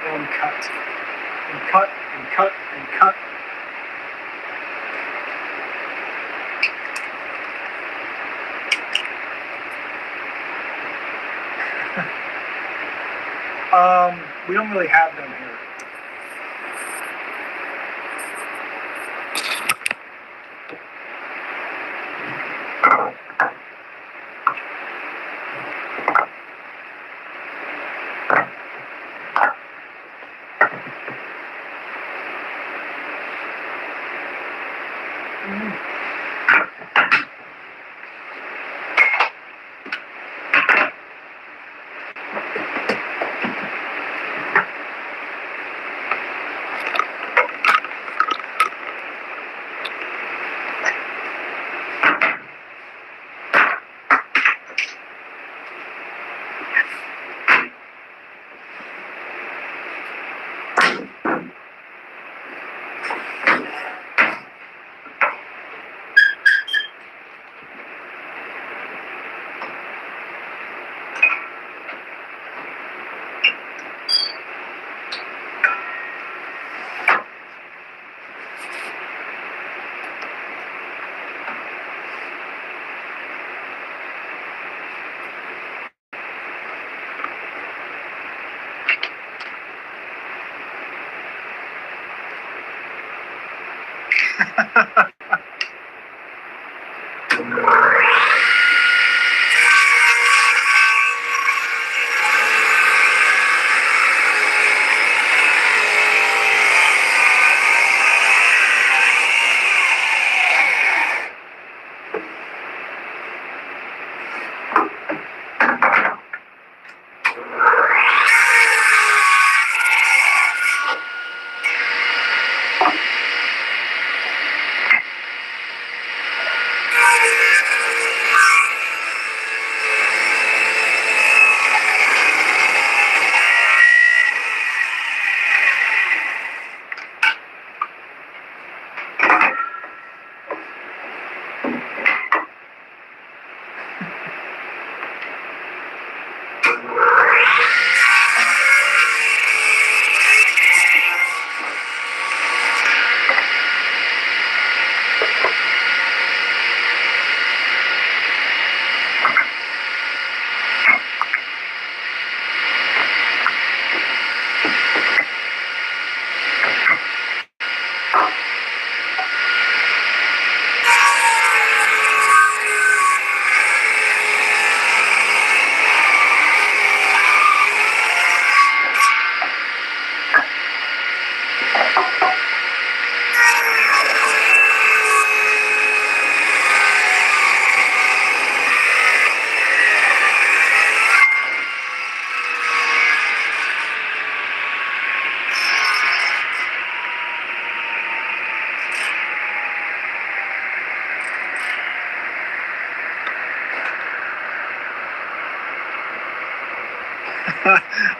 And cut. And cut, and cut, and cut. We don't really have them here.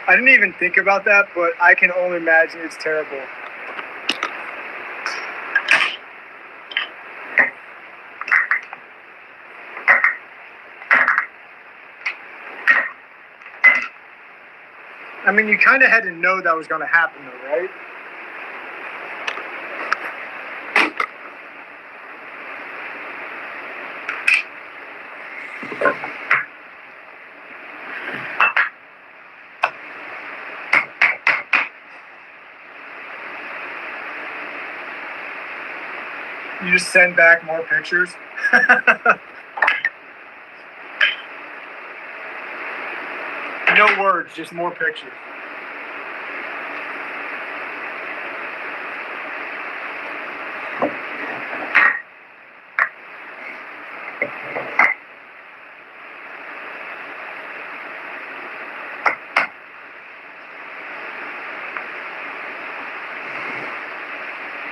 I didn't even think about that, but I can only imagine it's terrible. I mean, you kind of had to know that was going to happen, though, right? You just send back more pictures. No words, just more pictures.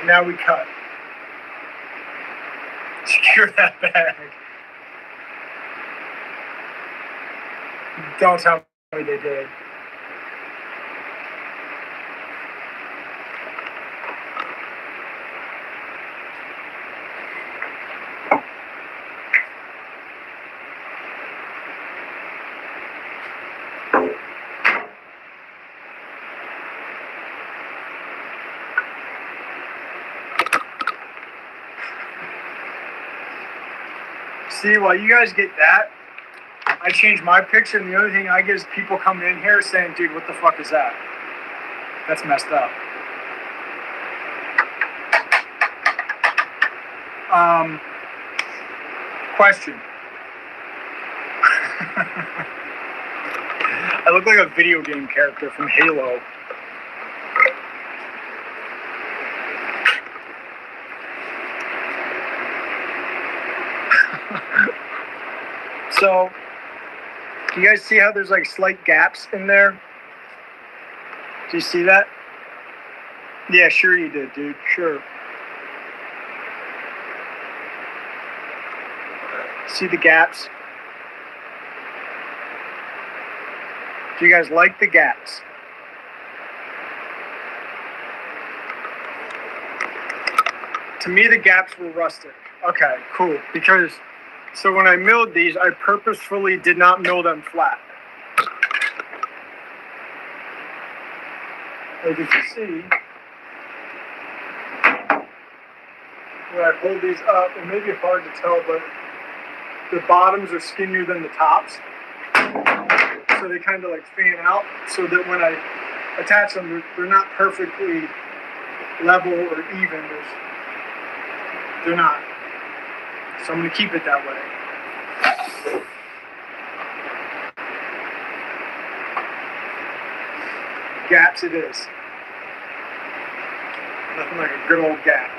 Now we cut. Secure that bag. Don't tell me they did. See, while you guys get that, I change my picture, and the other thing I get is people coming in here saying, dude, what the fuck is that? That's messed up. Question. I look like a video game character from Halo. So, you guys see how there's like slight gaps in there? Do you see that? Yeah, sure you did, dude. Sure. See the gaps? Do you guys like the gaps? To me, the gaps were rustic. Okay, cool. Because, so when I milled these, I purposefully did not mill them flat. As you can see, when I hold these up, it may be hard to tell, but the bottoms are skinnier than the tops. So they kind of like fan out, so that when I attach them, they're not perfectly level or even. They're not. So I'm going to keep it that way. Gaps it is. Nothing like a good old gap.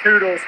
Toodles.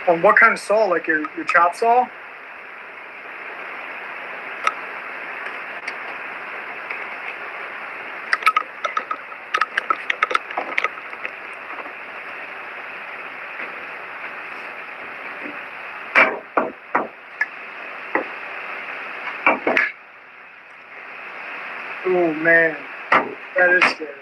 On what kind of saw? Like your chop saw? Oh man, that is scary.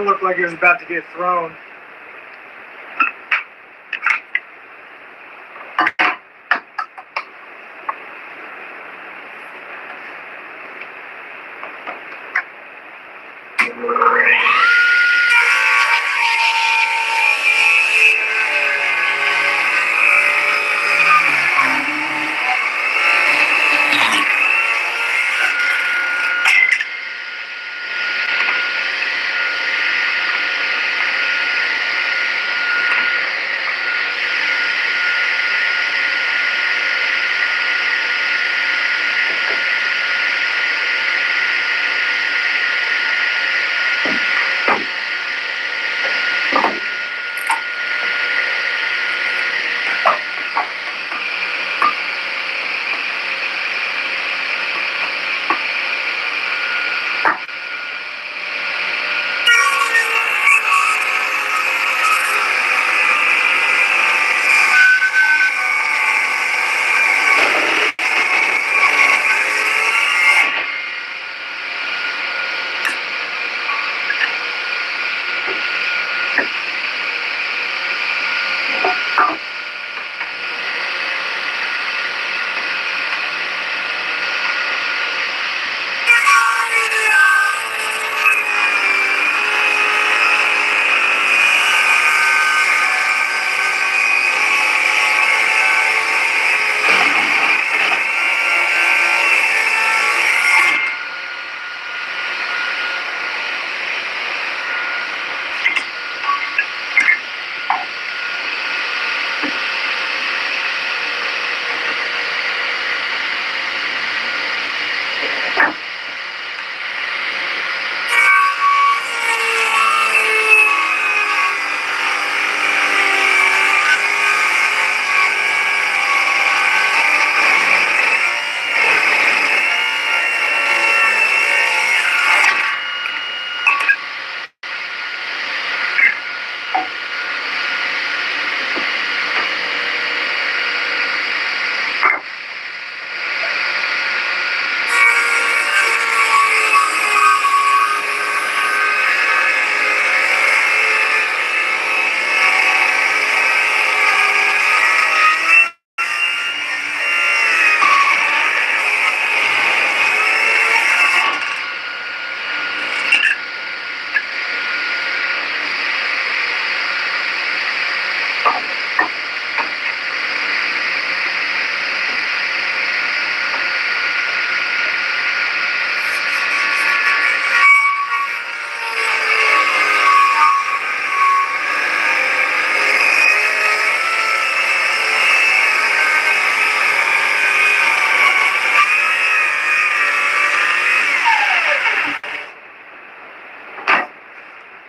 That looked like it was about to get thrown.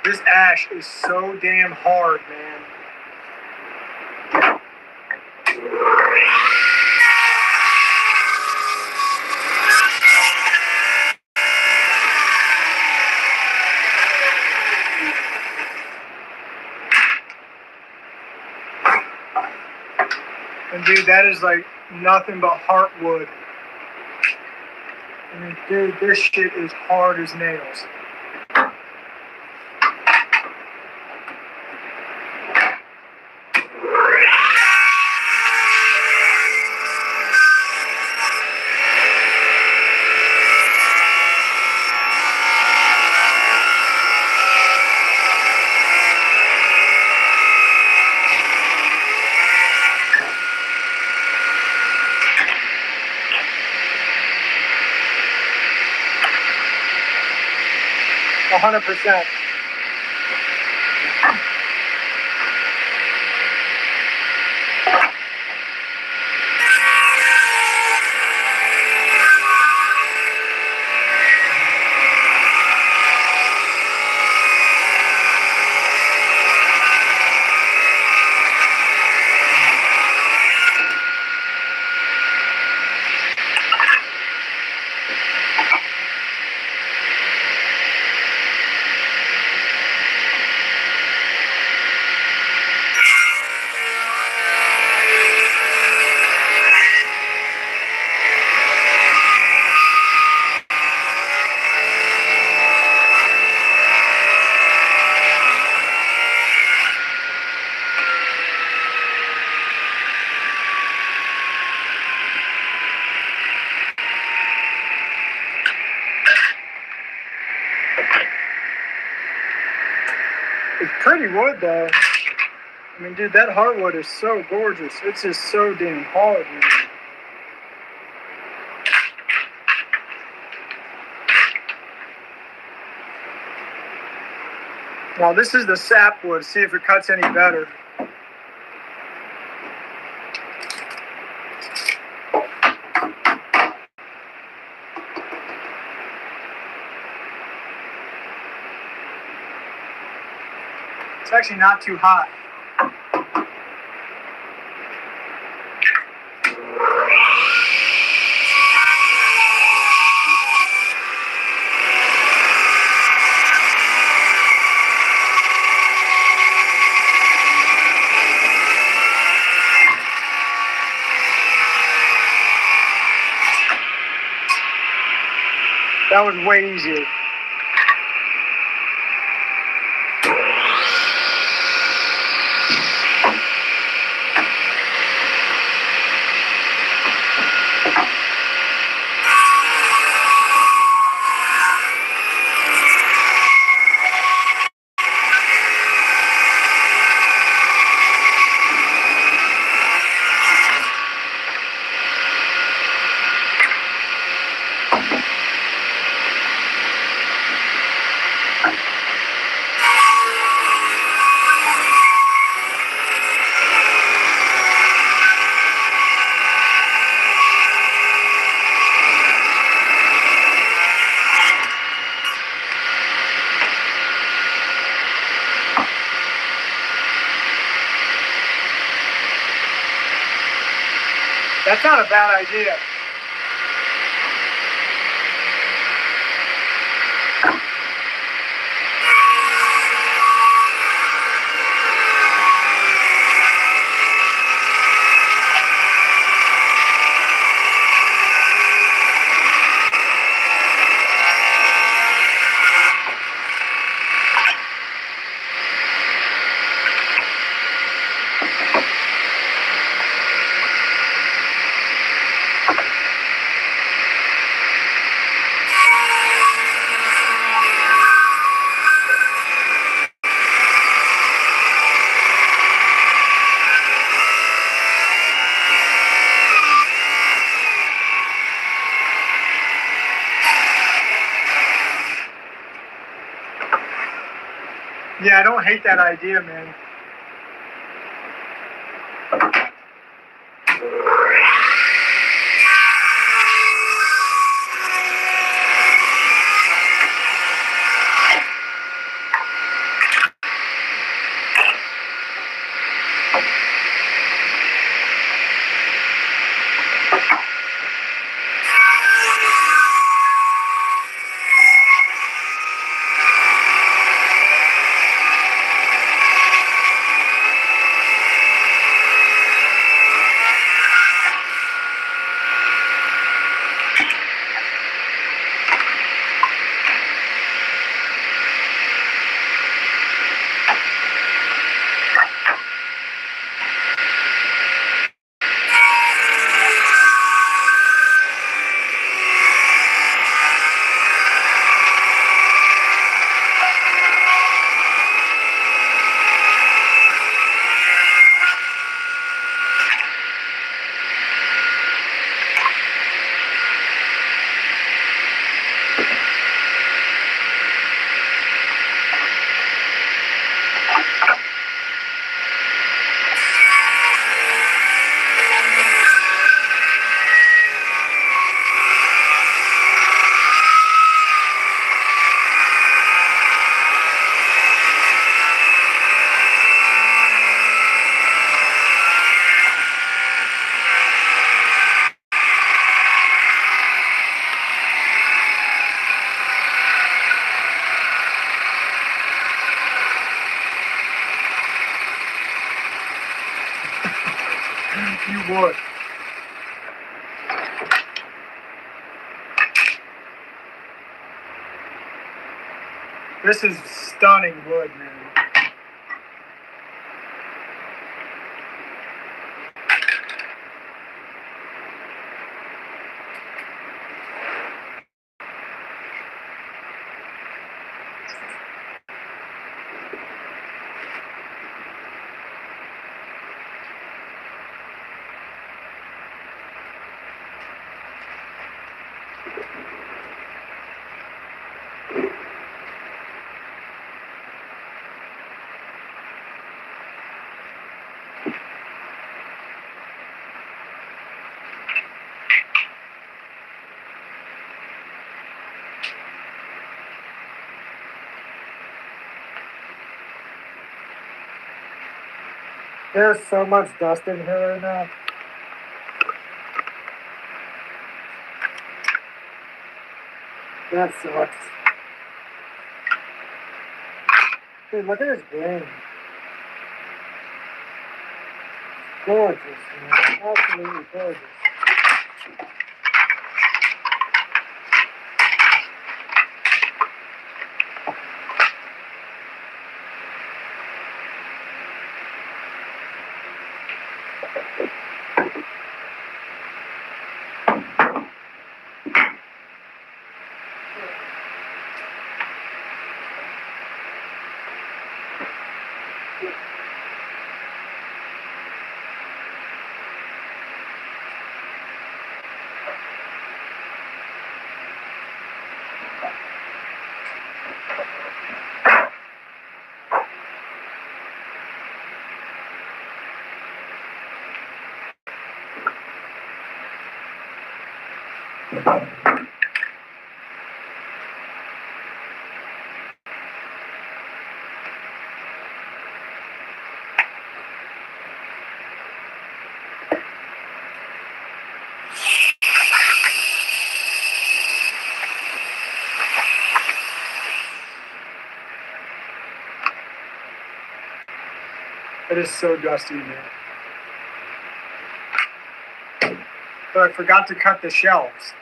This ash is so damn hard, man. And dude, that is like nothing but heartwood. I mean, dude, this shit is hard as nails. %. Pretty wood though. I mean, dude, that hardwood is so gorgeous. It's just so damn hard, man. Now this is the sapwood. See if it cuts any better. It's actually not too hot. That was way easier. That's not a bad idea. Yeah, I don't hate that idea, man. You would. This is stunning wood, man. There's so much dust in here right now. That sucks. Dude, look at this grain. Gorgeous, man. Absolutely gorgeous. It is so dusty in here. But I forgot to cut the shelves.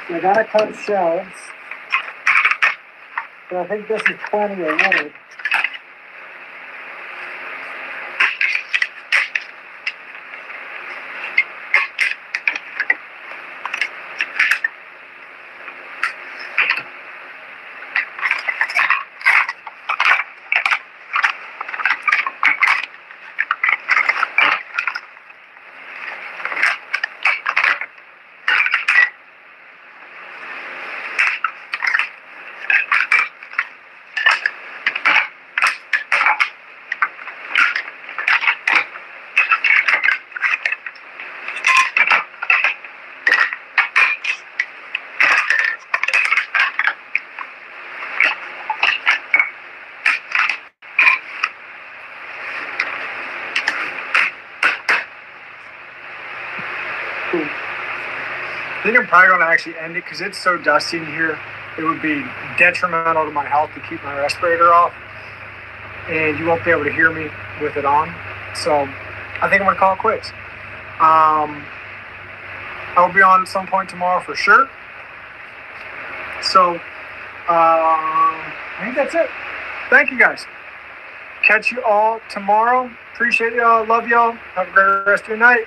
I gotta cut shelves. But I think this is plenty of wood. I think I'm probably going to actually end it because it's so dusty in here. It would be detrimental to my health to keep my respirator off. And you won't be able to hear me with it on. So I think I'm going to call it quits. I will be on at some point tomorrow for sure. So I think that's it. Thank you guys. Catch you all tomorrow. Appreciate y'all. Love y'all. Have a great rest of your night.